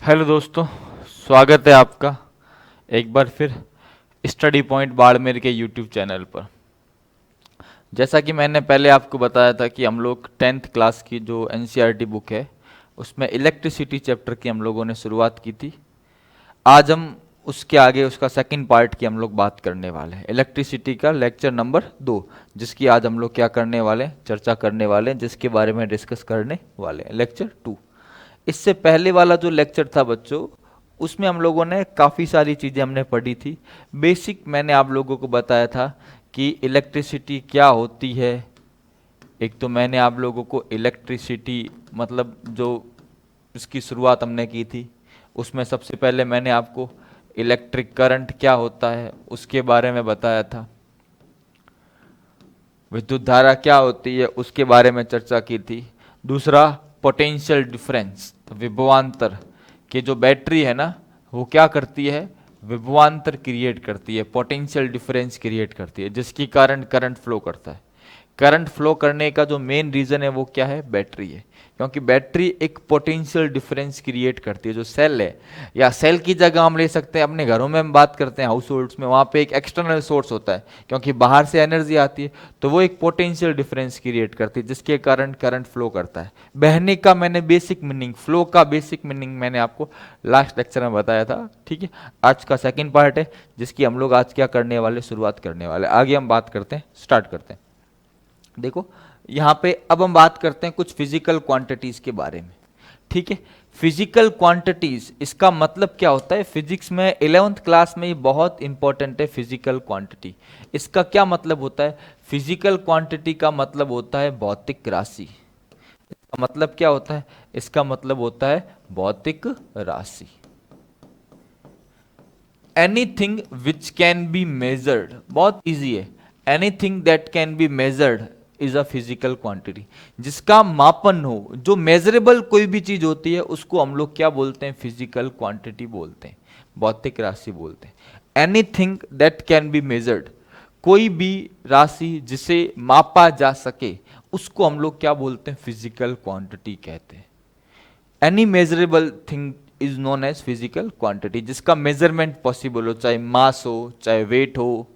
Hello दोस्तों, स्वागत है आपका एक बार फिर स्टडी पॉइंट बाड़मेर के यूट्यूब चैनल पर। जैसा कि मैंने पहले आपको बताया था कि हम लोग 10th क्लास की जो एनसीईआरटी बुक है उसमें इलेक्ट्रिसिटी चैप्टर की हम लोगों ने शुरुआत की थी। आज हम उसके आगे उसका सेकंड पार्ट की हम लोग बात करने वाले हैं, इलेक्ट्रिसिटी का लेक्चर नंबर 2, जिसकी आज हम लोग क्या करने वाले हैं, चर्चा करने वाले हैं, जिसके बारे में डिस्कस करने वाले हैं, लेक्चर 2। इससे पहले वाला जो लेक्चर था बच्चों, उसमें हम लोगों ने काफ़ी सारी चीज़ें हमने पढ़ी थी। बेसिक मैंने आप लोगों को बताया था कि इलेक्ट्रिसिटी क्या होती है। एक तो मैंने आप लोगों को इलेक्ट्रिसिटी मतलब जो इसकी शुरुआत हमने की थी, उसमें सबसे पहले मैंने आपको इलेक्ट्रिक करंट क्या होता है उसके बारे में बताया था। विद्युत धारा क्या होती है उसके बारे में चर्चा की थी। दूसरा, पोटेंशियल डिफरेंस, विभवांतर कि जो बैटरी है ना वो क्या करती है, विभवांतर क्रिएट करती है, पोटेंशियल डिफरेंस क्रिएट करती है, जिसके कारण करंट फ्लो करता है। करंट फ्लो करने का जो मेन रीजन है वो क्या है, बैटरी है, क्योंकि बैटरी एक पोटेंशियल डिफरेंस क्रिएट करती है। जो सेल है, या सेल की जगह हम ले सकते हैं अपने घरों में, हम बात करते हैं हाउस होल्ड्स में, वहाँ पे एक एक्सटर्नल सोर्स होता है, क्योंकि बाहर से एनर्जी आती है, तो वो एक पोटेंशियल डिफरेंस क्रिएट करती है, जिसके कारण करंट फ्लो करता है। बहने का मैंने बेसिक मीनिंग, फ्लो का बेसिक मीनिंग मैंने आपको लास्ट लेक्चर में बताया था। ठीक है, आज का सेकेंड पार्ट है जिसकी हम लोग आज क्या करने वाले, शुरुआत करने वाले। आगे हम बात करते हैं, स्टार्ट करते हैं। देखो यहाँ पे अब हम बात करते हैं कुछ फिजिकल क्वांटिटीज के बारे में। ठीक है, फिजिकल क्वांटिटीज इसका मतलब क्या होता है, फिजिक्स में 11th क्लास में ये बहुत इंपॉर्टेंट है। फिजिकल क्वांटिटी इसका क्या मतलब होता है, फिजिकल क्वांटिटी का मतलब होता है भौतिक राशि। इसका मतलब क्या होता है, इसका मतलब होता है भौतिक राशि। Anything which can be measured, बहुत इजी है। Anything that can be measured is a physical quantity. जिसका मापन हो, जो मेजरेबल कोई भी चीज होती है उसको हम लोग क्या बोलते हैं, फिजिकल क्वांटिटी बोलते हैं, भौतिक राशि बोलते हैं। Anything that can be measured, कोई भी राशि जिसे मापा जा सके उसको हम लोग क्या बोलते हैं, फिजिकल क्वांटिटी कहते हैं। Any measurable thing is known as physical quantity, जिसका मेजरमेंट पॉसिबल हो, चाहे मास हो, चाहे वेट हो,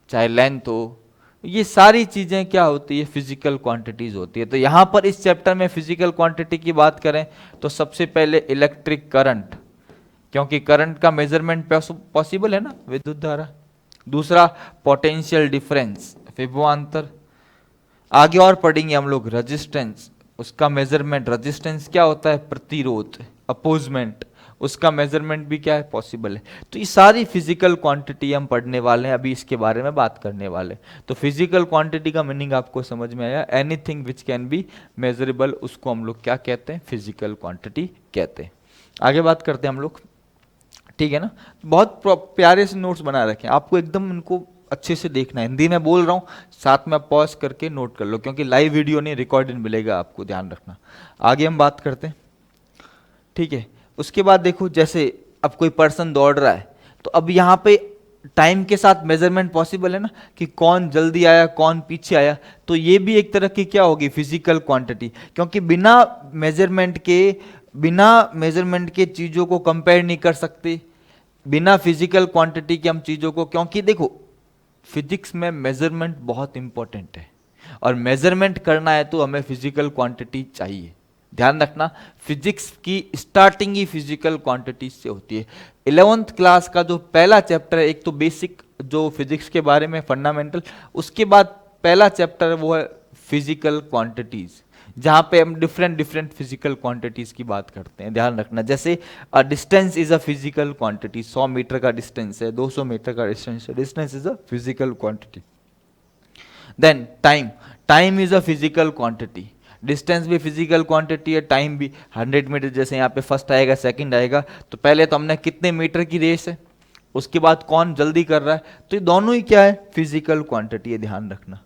चाहे लेंथ हो, ये सारी चीजें क्या होती है, फिजिकल क्वांटिटीज होती है। तो यहां पर इस चैप्टर में फिजिकल क्वांटिटी की बात करें तो सबसे पहले इलेक्ट्रिक करंट, क्योंकि करंट का मेजरमेंट पॉसिबल है ना, विद्युत धारा। दूसरा, पोटेंशियल डिफरेंस, विभवांतर। आगे और पढ़ेंगे हम लोग रेजिस्टेंस, उसका मेजरमेंट, रेजिस्टेंस क्या होता है, प्रतिरोध, अपोजमेंट, उसका मेजरमेंट भी क्या है, पॉसिबल है। तो ये सारी फिजिकल क्वांटिटी हम पढ़ने वाले हैं, अभी इसके बारे में बात करने वाले हैं। तो फिजिकल क्वांटिटी का मीनिंग आपको समझ में आया, anything which can be measurable उसको हम लोग क्या कहते हैं, फिजिकल क्वांटिटी कहते हैं। आगे बात करते हैं हम लोग, ठीक है ना। बहुत प्यारे से नोट्स बना रखे हैं, आपको एकदम इनको अच्छे से देखना है। हिंदी में बोल रहा हूँ, साथ में पॉज करके नोट कर लो, क्योंकि लाइव वीडियो नहीं, रिकॉर्डेड मिलेगा, आपको ध्यान रखना। आगे हम बात करते हैं, ठीक है। उसके बाद देखो, जैसे अब कोई पर्सन दौड़ रहा है, तो अब यहाँ पे टाइम के साथ मेजरमेंट पॉसिबल है ना, कि कौन जल्दी आया, कौन पीछे आया। तो ये भी एक तरह की क्या होगी, फिजिकल क्वांटिटी, क्योंकि बिना मेजरमेंट के चीजों को कंपेयर नहीं कर सकते, बिना फिजिकल क्वांटिटी के हम चीजों को, क्योंकि देखो फिजिक्स में मेजरमेंट बहुत इंपॉर्टेंट है, और मेजरमेंट करना है तो हमें फिजिकल क्वांटिटी चाहिए। ध्यान रखना, फिजिक्स की स्टार्टिंग ही फिजिकल क्वांटिटी से होती है। 11th क्लास का जो पहला चैप्टर है, एक तो बेसिक जो फिजिक्स के बारे में फंडामेंटल, उसके बाद पहला चैप्टर है वो है फिजिकल क्वांटिटीज, जहां पे हम डिफरेंट डिफरेंट फिजिकल क्वांटिटीज की बात करते हैं। ध्यान रखना, जैसे distance is a physical quantity, 100 metre का डिस्टेंस है, 200 मीटर का डिस्टेंस है, distance is a physical quantity. Then time, time is a physical quantity, distance भी फिजिकल क्वांटिटी है, टाइम भी। 100 मीटर, जैसे यहाँ पे फर्स्ट आएगा, सेकंड आएगा, तो पहले तो हमने कितने मीटर की रेस है, उसके बाद कौन जल्दी कर रहा है, तो ये दोनों ही क्या है, फिजिकल क्वांटिटी है, ध्यान रखना।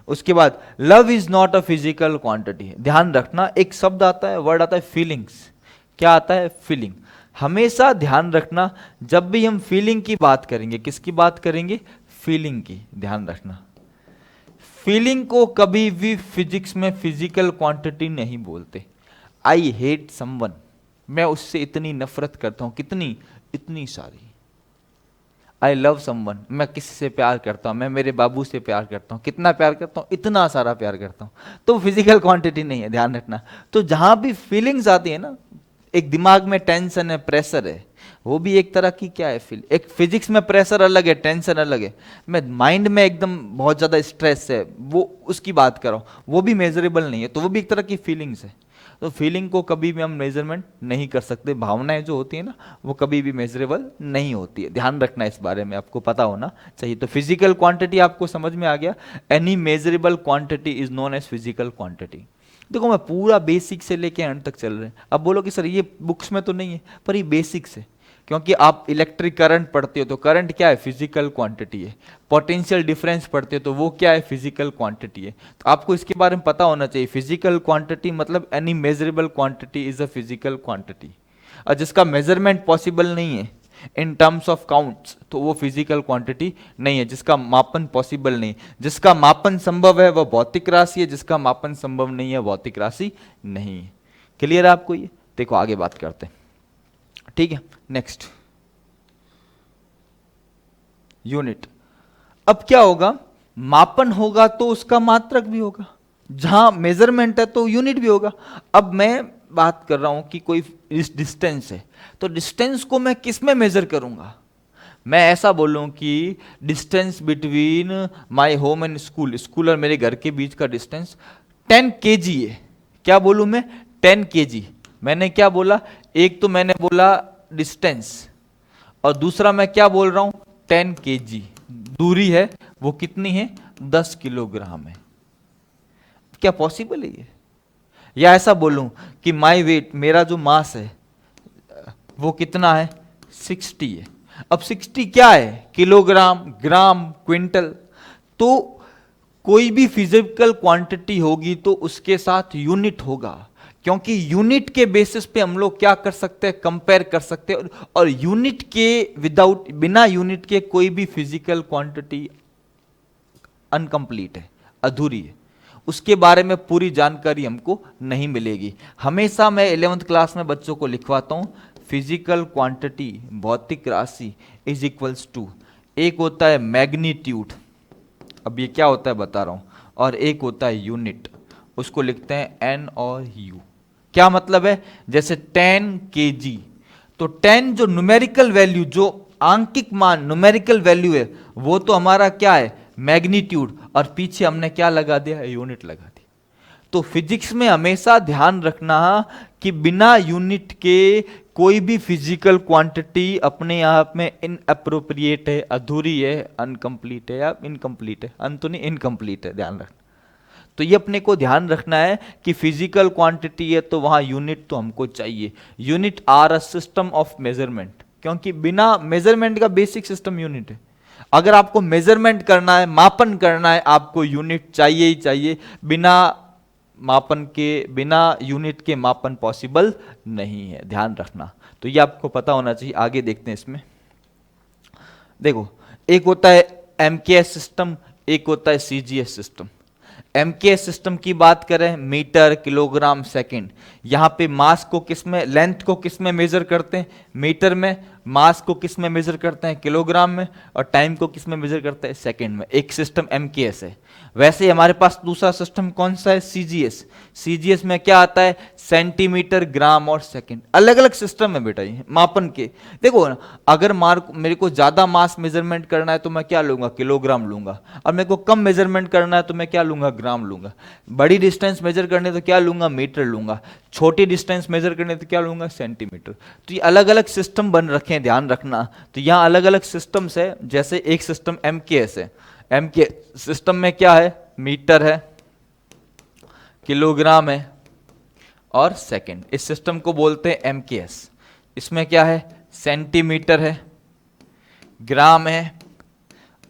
उसके बाद love is not a physical quantity, ध्यान रखना, एक शब्द आता है, वर्ड आता है फीलिंग्स। क्या आता है, फीलिंग। हमेशा ध्यान रखना, जब भी हम फीलिंग की बात करेंगे, किसकी बात करेंगे, फीलिंग की, ध्यान रखना। फीलिंग को कभी भी फिजिक्स में फिजिकल क्वांटिटी नहीं बोलते। आई हेट समवन, मैं उससे इतनी नफरत करता हूं, कितनी, इतनी सारी। आई लव समवन, मैं किसी से प्यार करता हूं, मैं मेरे बाबू से प्यार करता हूं, कितना प्यार करता हूं, इतना सारा प्यार करता हूं। तो फिजिकल क्वांटिटी नहीं है, ध्यान रखना। तो जहां भी फीलिंग्स आती है ना, एक दिमाग में टेंशन है, प्रेशर है, वो भी एक तरह की क्या है, फील। एक फिजिक्स में प्रेशर अलग है, टेंशन अलग है। मैं माइंड में एकदम बहुत ज्यादा स्ट्रेस है, वो उसकी बात कर रहा हूं, वो भी मेजरेबल नहीं है, तो वो भी एक तरह की फीलिंग्स है। तो फीलिंग को कभी भी हम मेजरमेंट नहीं कर सकते। भावनाएं जो होती है ना, वो कभी भी मेजरेबल नहीं होती है, ध्यान रखना इस बारे में, आपको पता होना चाहिए। तो फिजिकल क्वांटिटी आपको समझ में आ गया। Any measurable quantity is known as physical quantity. देखो, मैं पूरा बेसिक से लेके एंड तक चल रहे हैं। अब बोलो कि सर ये बुक्स में तो नहीं है, पर ये बेसिक्स है, क्योंकि आप इलेक्ट्रिक करंट पढ़ते हो तो करंट क्या है, फिजिकल क्वांटिटी है। पोटेंशियल डिफरेंस पढ़ते हो तो वो क्या है, फिजिकल क्वांटिटी है। तो आपको इसके बारे में पता होना चाहिए। फिजिकल क्वांटिटी मतलब any measurable quantity is a physical quantity. और जिसका मेजरमेंट पॉसिबल नहीं है इन टर्म्स ऑफ काउंट्स, तो वो फिजिकल क्वांटिटी नहीं है, जिसका मापन पॉसिबल नहीं। जिसका मापन संभव है वह भौतिक राशि है, जिसका मापन संभव नहीं है भौतिक राशि नहीं है। क्लियर है आपको ये? देखो आगे बात करते हैं, ठीक है। Next, unit. अब क्या होगा, मापन होगा तो उसका मात्रक भी होगा, जहां मेजरमेंट है तो यूनिट भी होगा। अब मैं बात कर रहा हूं कि कोई डिस्टेंस है, तो डिस्टेंस को मैं किस में मेजर करूंगा। मैं ऐसा बोलूं कि distance between my home and school, school और मेरे घर के बीच का डिस्टेंस 10 kg है। क्या बोलूं मैं, 10 kg। मैंने क्या बोला, एक तो मैंने बोला डिस्टेंस, और दूसरा मैं क्या बोल रहा हूं, 10 kg दूरी है, वो कितनी है, 10 किलोग्राम है। क्या पॉसिबल है ये? या ऐसा बोलूं कि माई वेट, मेरा जो मास है वो कितना है, 60 है। अब 60 क्या है, किलोग्राम, ग्राम, क्विंटल। तो कोई भी फिजिकल क्वांटिटी होगी तो उसके साथ यूनिट होगा, क्योंकि यूनिट के बेसिस पे हम लोग क्या कर सकते हैं, कंपेयर कर सकते हैं। और यूनिट के विदाउट, बिना यूनिट के कोई भी फिजिकल क्वांटिटी अनकंप्लीट है, अधूरी है। उसके बारे में पूरी जानकारी हमको नहीं मिलेगी। हमेशा मैं 11th क्लास में बच्चों को लिखवाता हूं, फिजिकल क्वांटिटी, भौतिक राशि इज इक्वल्स टू, एक होता है मैग्नीट्यूड, अब ये क्या होता है बता रहा हूं, और एक होता है यूनिट, उसको लिखते हैं एन और यू। क्या मतलब है, जैसे 10 kg, तो 10 जो न्यूमेरिकल वैल्यू, जो आंकिक मान न्यूमेरिकल वैल्यू है, वो तो हमारा क्या है, मैग्नीट्यूड, और पीछे हमने क्या लगा दिया, यूनिट लगा दी। तो फिजिक्स में हमेशा ध्यान रखना कि बिना यूनिट के कोई भी फिजिकल क्वांटिटी अपने आप में इनअप्रोप्रिएट है, अधूरी है, अनकंप्लीट है, या इनकंप्लीट है, अंत नहीं, इनकंप्लीट है, ध्यान रखना। तो ये अपने को ध्यान रखना है कि फिजिकल क्वांटिटी है तो वहां यूनिट तो हमको चाहिए। Unit are a system of measurement, क्योंकि बिना मेजरमेंट का बेसिक सिस्टम यूनिट है। अगर आपको मेजरमेंट करना है, मापन करना है, आपको यूनिट चाहिए ही चाहिए। बिना मापन के, बिना यूनिट के मापन पॉसिबल नहीं है, ध्यान रखना। तो ये आपको पता होना चाहिए। आगे देखते हैं इसमें, देखो एक होता है एमकेएस सिस्टम, एक होता है सीजीएस सिस्टम। एमकेएस सिस्टम की बात करें, मीटर, किलोग्राम, सेकंड। यहां पे मास को किस में, लेंथ को किस में मेजर करते हैं, मीटर में। मास को किस में मेजर करते हैं, किलोग्राम में। और टाइम को किस में मेजर करते हैं, सेकंड में। एक सिस्टम एमकेएस है। वैसे ही हमारे पास दूसरा सिस्टम कौन सा है, सीजीएस। सीजीएस में क्या आता है, सेंटीमीटर, ग्राम और सेकंड। अलग अलग सिस्टम है बेटा ये मापन के। देखो ना, अगर मेरे को ज्यादा मास मेजरमेंट करना है तो मैं क्या लूंगा, किलोग्राम लूंगा। और मेरे को कम मेजरमेंट करना है तो मैं क्या लूंगा, ग्राम लूंगा। बड़ी डिस्टेंस मेजर करने तो क्या लूंगा, मीटर लूंगा। छोटी डिस्टेंस मेजर करने तो क्या लूंगा, सेंटीमीटर। तो ये अलग अलग सिस्टम बन रखे हैं, ध्यान रखना। तो यहाँ अलग अलग सिस्टम्स है। जैसे एक सिस्टम एमकेएस है, एमके सिस्टम में क्या है, मीटर है, किलोग्राम है और सेकंड। इस सिस्टम को बोलते हैं एमकेएस। इसमें क्या है, सेंटीमीटर है, ग्राम है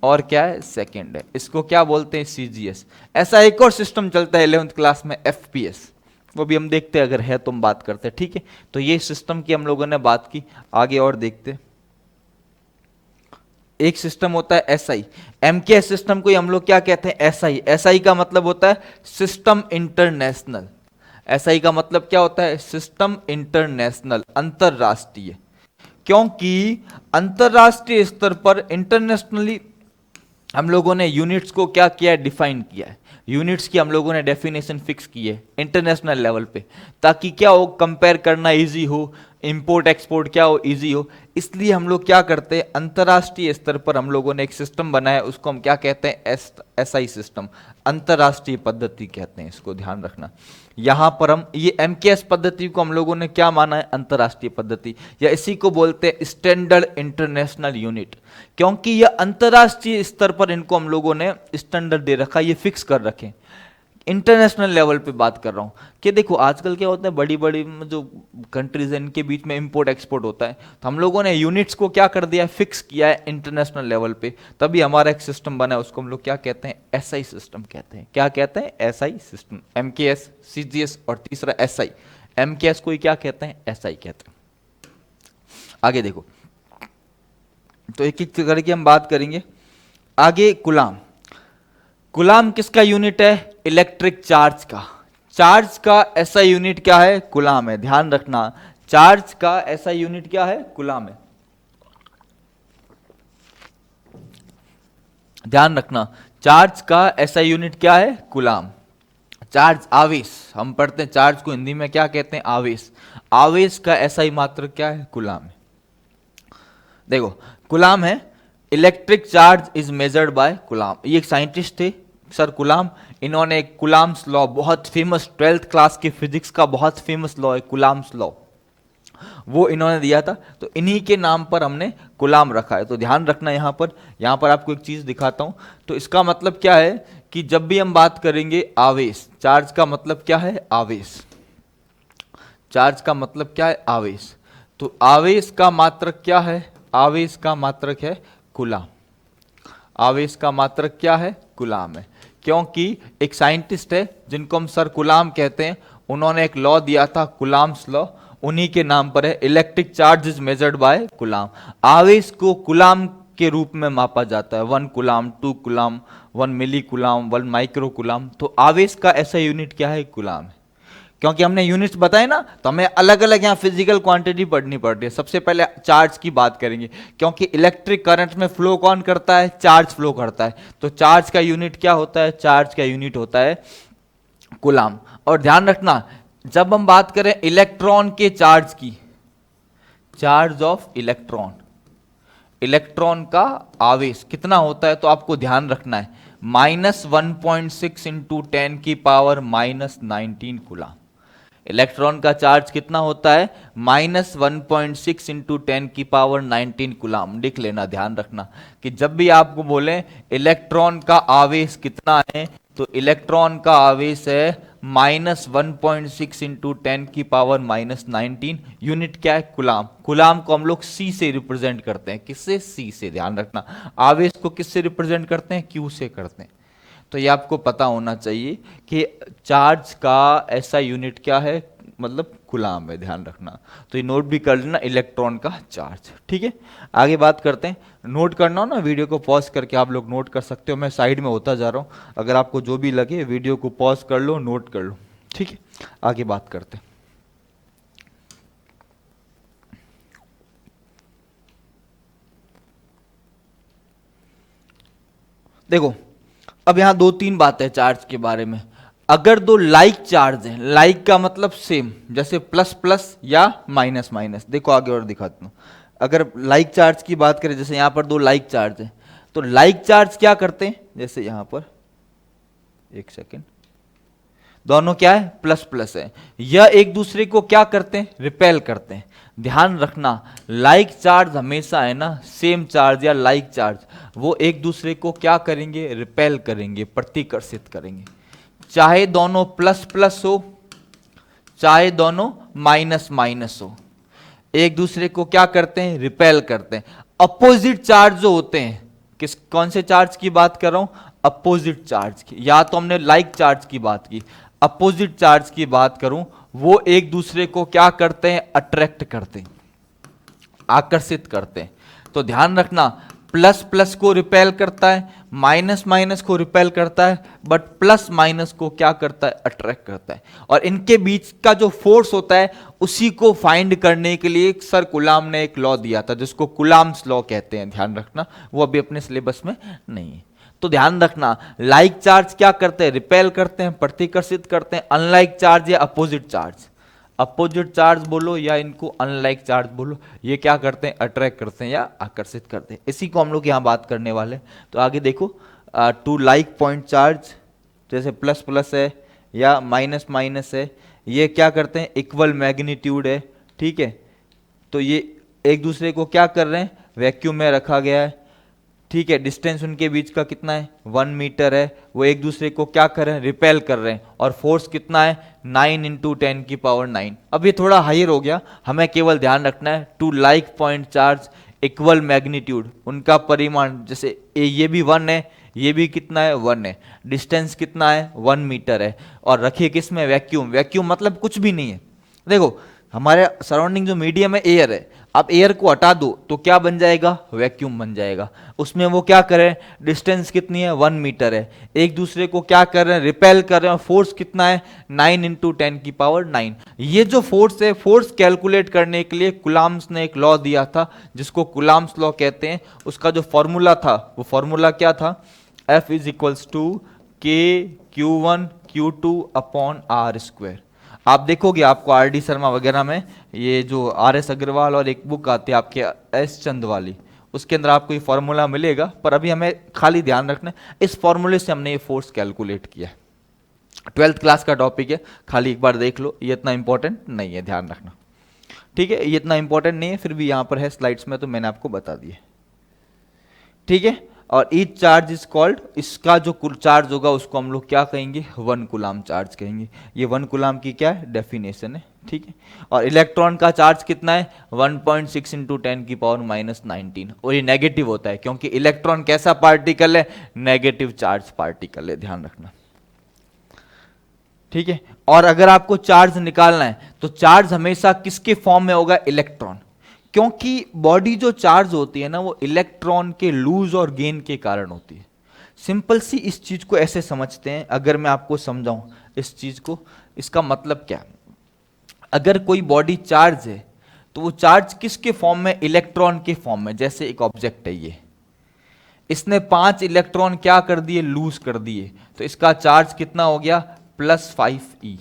और क्या है, सेकंड है। इसको क्या बोलते हैं, सीजीएस। ऐसा एक और सिस्टम चलता है 11th क्लास में, एफपीएस। वो भी हम देखते हैं, अगर है तो हम बात करते हैं, ठीक है। तो ये सिस्टम की हम लोगों ने बात की। आगे और देखते हैं। एक सिस्टम होता है एसआई। एमकेएस सिस्टम को हम लोग क्या कहते हैं, एसआई। एसआई का मतलब होता है सिस्टम इंटरनेशनल। एसआई का मतलब क्या होता है? सिस्टम इंटरनेशनल, अंतरराष्ट्रीय। क्योंकि अंतरराष्ट्रीय स्तर पर, इंटरनेशनली हम लोगों ने यूनिट्स को क्या किया है? डिफाइन किया है। यूनिट्स की हम लोगों ने डेफिनेशन फिक्स की है इंटरनेशनल लेवल पे, ताकि क्या हो? कंपेयर करना इजी हो, इंपोर्ट एक्सपोर्ट क्या हो? इजी हो। इसलिए हम लोग क्या करते हैं? अंतरराष्ट्रीय स्तर पर हम लोगों ने एक सिस्टम बनाया, उसको हम क्या कहते हैं? एसआई सिस्टम, अंतरराष्ट्रीय पद्धति कहते हैं। इसको ध्यान रखना। यहां पर हम ये एमकेएस पद्धति को हम लोगों ने क्या माना है? अंतरराष्ट्रीय पद्धति, या इसी को बोलते हैं स्टैंडर्ड इंटरनेशनल यूनिट। क्योंकि यह अंतरराष्ट्रीय स्तर पर इनको हम लोगों ने स्टैंडर्ड दे रखा, ये फिक्स कर रखे। इंटरनेशनल लेवल पे बात कर रहा हूं कि देखो आजकल क्या होता है, बड़ी बड़ी जो कंट्रीज हैं इनके बीच में इंपोर्ट एक्सपोर्ट होता है, तो हम लोगों ने यूनिट्स को क्या कर दिया है? फिक्स किया है इंटरनेशनल लेवल पे। तभी हमारा एक सिस्टम बना है, उसको हम लोग क्या कहते हैं? एसआई सिस्टम कहते हैं। क्या कहते हैं? SI system. एमकेएस, सीजीएस और तीसरा एसआई। एमकेएस को ही क्या कहते हैं? एसआई कहते हैं। आगे देखो, तो एक एक करके हम बात करेंगे। आगे कुलाम। कुलाम किसका यूनिट है? इलेक्ट्रिक चार्ज का। चार्ज का ऐसा यूनिट क्या है? कुलाम है। ध्यान रखना, चार्ज का ऐसा यूनिट क्या है? कुलाम है। ध्यान रखना, चार्ज का ऐसा यूनिट क्या है? कुलाम। चार्ज, आवेश, हम पढ़ते हैं चार्ज को हिंदी में क्या कहते हैं? आवेश। आवेश का ऐसा ही मात्र क्या है? कुलाम है। देखो, कुलाम है, electric charge is measured by कुलाम। ये एक साइंटिस्ट थे सर कुलाम। इन्होंने एक कुलाम्स लॉ, बहुत फेमस 12th क्लास के फिजिक्स का बहुत फेमस लॉ है कुलाम्स लॉ, वो इन्होंने दिया था। तो इन्हीं के नाम पर हमने कुलाम रखा है। तो ध्यान रखना, यहां पर आपको एक चीज दिखाता हूं। तो इसका मतलब क्या है कि जब भी हम बात करेंगे आवेश, चार्ज का मतलब क्या है? आवेश। चार्ज का मतलब क्या है? आवेश। तो आवेश का मात्रक क्या है? आवेश का मात्रक है कुलाम। आवेश का मात्रक क्या है? कुलाम है। क्योंकि एक साइंटिस्ट है जिनको हम सर कुलाम कहते हैं, उन्होंने एक लॉ दिया था कुलाम्स लॉ, उन्हीं के नाम पर है। Electric charge is measured by कुलाम। आवेश को कुलाम के रूप में मापा जाता है। 1 कुलाम, 2 कुलाम, 1 मिली कुलाम, 1 माइक्रो कुलाम। तो आवेश का ऐसा यूनिट क्या है? कुलाम है। क्योंकि हमने यूनिट्स बताए ना, तो हमें अलग अलग यहाँ फिजिकल क्वांटिटी पढ़नी पड़ रही है। सबसे पहले चार्ज की बात करेंगे, क्योंकि इलेक्ट्रिक करंट में फ्लो कौन करता है? चार्ज फ्लो करता है। तो चार्ज का यूनिट क्या होता है? चार्ज का यूनिट होता है कुलाम। और ध्यान रखना, जब हम बात करें इलेक्ट्रॉन के चार्ज की, चार्ज ऑफ इलेक्ट्रॉन, इलेक्ट्रॉन का आवेश कितना होता है? तो आपको ध्यान रखना है -1.6 इंटू 10 की पावर -19 कुलाम। इलेक्ट्रॉन का चार्ज कितना होता है? -1.6 इंटू 10 की पावर 19 कुलाम। लिख लेना, ध्यान रखना कि जब भी आपको बोले इलेक्ट्रॉन का आवेश कितना है, तो इलेक्ट्रॉन का आवेश है -1.6 इंटू 10 की पावर -19। यूनिट क्या है? कुलाम। कुलाम को हम लोग सी से रिप्रेजेंट करते हैं। किससे? सी से। ध्यान रखना, आवेश को किससे रिप्रेजेंट करते हैं? क्यू से करते हैं। तो ये आपको पता होना चाहिए कि चार्ज का ऐसा यूनिट क्या है, मतलब कुलाम है। ध्यान रखना, तो ये नोट भी कर लेना, इलेक्ट्रॉन का चार्ज। ठीक है, आगे बात करते हैं। नोट करना हो ना, वीडियो को पॉज करके आप लोग नोट कर सकते हो। मैं साइड में होता जा रहा हूँ, अगर आपको जो भी लगे वीडियो को पॉज कर लो, नोट कर लो। ठीक है, आगे बात करते हैं। देखो, अब यहां 2-3 बातें चार्ज के बारे में। अगर दो लाइक चार्ज हैं, लाइक का मतलब सेम, जैसे प्लस प्लस या माइनस माइनस। देखो आगे और दिखाता हूं। अगर लाइक चार्ज की बात करें, जैसे यहां पर दो लाइक चार्ज हैं, तो लाइक चार्ज क्या करते हैं? जैसे यहां पर, एक सेकेंड, दोनों क्या है? प्लस प्लस है। यह एक दूसरे को क्या करते हैं? रिपेल करते हैं। ध्यान रखना, लाइक चार्ज हमेशा है ना, सेम चार्ज या लाइक चार्ज, वो एक दूसरे को क्या करेंगे? रिपेल करेंगे, प्रतिकर्षित करेंगे। चाहे दोनों प्लस प्लस हो, चाहे दोनों माइनस माइनस हो, एक दूसरे को क्या करते हैं? रिपेल करते हैं। अपोजिट चार्ज जो होते हैं, कौन से चार्ज की बात कर रहा हूं? अपोजिट चार्ज की। या तो हमने लाइक चार्ज की बात की, अपोजिट चार्ज की बात करूं, वो एक दूसरे को क्या करते हैं? अट्रैक्ट करते हैं, आकर्षित करते हैं। तो ध्यान रखना, प्लस प्लस को रिपेल करता है, माइनस माइनस को रिपेल करता है, बट प्लस माइनस को क्या करता है, अट्रैक्ट करता है। और इनके बीच का जो फोर्स होता है उसी को फाइंड करने के लिए सर कुलाम ने एक लॉ दिया था जिसको कुलाम्स लॉ कहते हैं, ध्यान रखना, वो अभी अपने सिलेबस में नहीं है। तो ध्यान रखना, लाइक चार्ज क्या करते हैं, रिपेल करते हैं, प्रतिकर्षित करते हैं, अनलाइक चार्ज या अपोजिट चार्ज, अपोजिट चार्ज बोलो या इनको अनलाइक चार्ज बोलो, ये क्या करते हैं, अट्रैक्ट करते हैं या आकर्षित करते हैं। इसी को हम लोग यहाँ बात करने वाले हैं। तो आगे देखो, टू लाइक पॉइंट चार्ज, जैसे प्लस प्लस है या माइनस माइनस है, ये क्या करते हैं, इक्वल मैग्नीट्यूड है, ठीक है। तो ये एक दूसरे को क्या कर रहे हैं, वैक्यूम में रखा गया है, ठीक है। डिस्टेंस उनके बीच का कितना है, 1 मीटर है। वो एक दूसरे को क्या कर रहे हैं, रिपेल कर रहे हैं। और फोर्स कितना है, 9 × 10⁹। अब ये थोड़ा हायर हो गया, हमें केवल ध्यान रखना है two like point charge equal magnitude, उनका परिमाण, जैसे ये भी 1 है, ये भी कितना है, 1 है, डिस्टेंस कितना है, 1 मीटर है, और रखिए किस में, वैक्यूम। वैक्यूम मतलब कुछ भी नहीं है। देखो हमारे सराउंडिंग जो मीडियम है एयर है, आप एयर को हटा दो तो क्या बन जाएगा, वैक्यूम बन जाएगा। उसमें वो क्या करें, डिस्टेंस कितनी है, 1 मीटर है, एक दूसरे को क्या कर रहे हैं, रिपेल कर रहे हैं, फोर्स कितना है, 9 × 10⁹। ये जो फोर्स है, फोर्स कैलकुलेट करने के लिए कुलाम्स ने एक लॉ दिया था जिसको कुलाम्स लॉ कहते हैं। उसका जो फॉर्मूला था, वो फॉर्मूला क्या था, F = K(Q1Q2)/R²। आप देखोगे आपको आर डी शर्मा वगैरह में ये जो RS अग्रवाल और एक बुक आती है आपके S चंद वाली, उसके अंदर आपको ये फॉर्मूला मिलेगा। पर अभी हमें खाली ध्यान रखना है, इस फॉर्मूले से हमने ये फोर्स कैलकुलेट किया है। 12th क्लास का टॉपिक है, खाली एक बार देख लो, ये इतना इंपॉर्टेंट नहीं है, ध्यान रखना, ठीक है। ये इतना इंपॉर्टेंट नहीं है, फिर भी यहाँ पर है स्लाइड्स में, तो मैंने आपको बता दिया, ठीक है। और ईच चार्ज इज कॉल्ड, इसका जो कुल चार्ज होगा उसको हम लोग क्या कहेंगे, 1 कूलाम चार्ज कहेंगे। ये 1 कूलाम की क्या है, डेफिनेशन है, ठीक है। और इलेक्ट्रॉन का चार्ज कितना है, 1.6 × 10⁻⁹ और ये नेगेटिव होता है क्योंकि इलेक्ट्रॉन कैसा पार्टिकल है, नेगेटिव चार्ज पार्टिकल है, ध्यान रखना, ठीक है। और अगर आपको चार्ज निकालना है तो चार्ज हमेशा किसके फॉर्म में होगा, इलेक्ट्रॉन, क्योंकि बॉडी जो चार्ज होती है ना वो इलेक्ट्रॉन के लूज और गेन के कारण होती है। सिंपल सी इस चीज को ऐसे समझते हैं, अगर मैं आपको समझाऊं इस चीज को, इसका मतलब क्या, अगर कोई बॉडी चार्ज है तो वो चार्ज किसके फॉर्म में, इलेक्ट्रॉन के फॉर्म में। जैसे एक ऑब्जेक्ट है ये, इसने 5 इलेक्ट्रॉन क्या कर दिए, लूज कर दिए, तो इसका चार्ज कितना हो गया, +5e।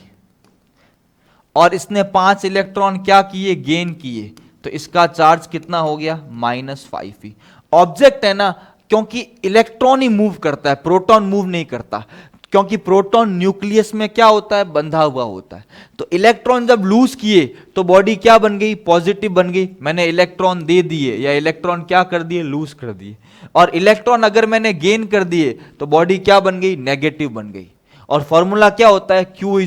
और इसने 5 इलेक्ट्रॉन क्या किए, गेन किए, तो इसका चार्ज कितना हो गया, -5e। ऑब्जेक्ट है ना, क्योंकि इलेक्ट्रॉन ही मूव करता है, प्रोटॉन मूव नहीं करता, क्योंकि प्रोटॉन न्यूक्लियस में क्या होता है, बंधा हुआ होता है। तो इलेक्ट्रॉन जब लूज किए तो बॉडी क्या बन गई, पॉजिटिव बन गई, मैंने इलेक्ट्रॉन दे दिए, या इलेक्ट्रॉन क्या कर दिए, लूज कर दिए। और इलेक्ट्रॉन अगर मैंने गेन कर दिए तो बॉडी क्या बन गई, नेगेटिव बन गई। और फॉर्मूला क्या होता है, Q =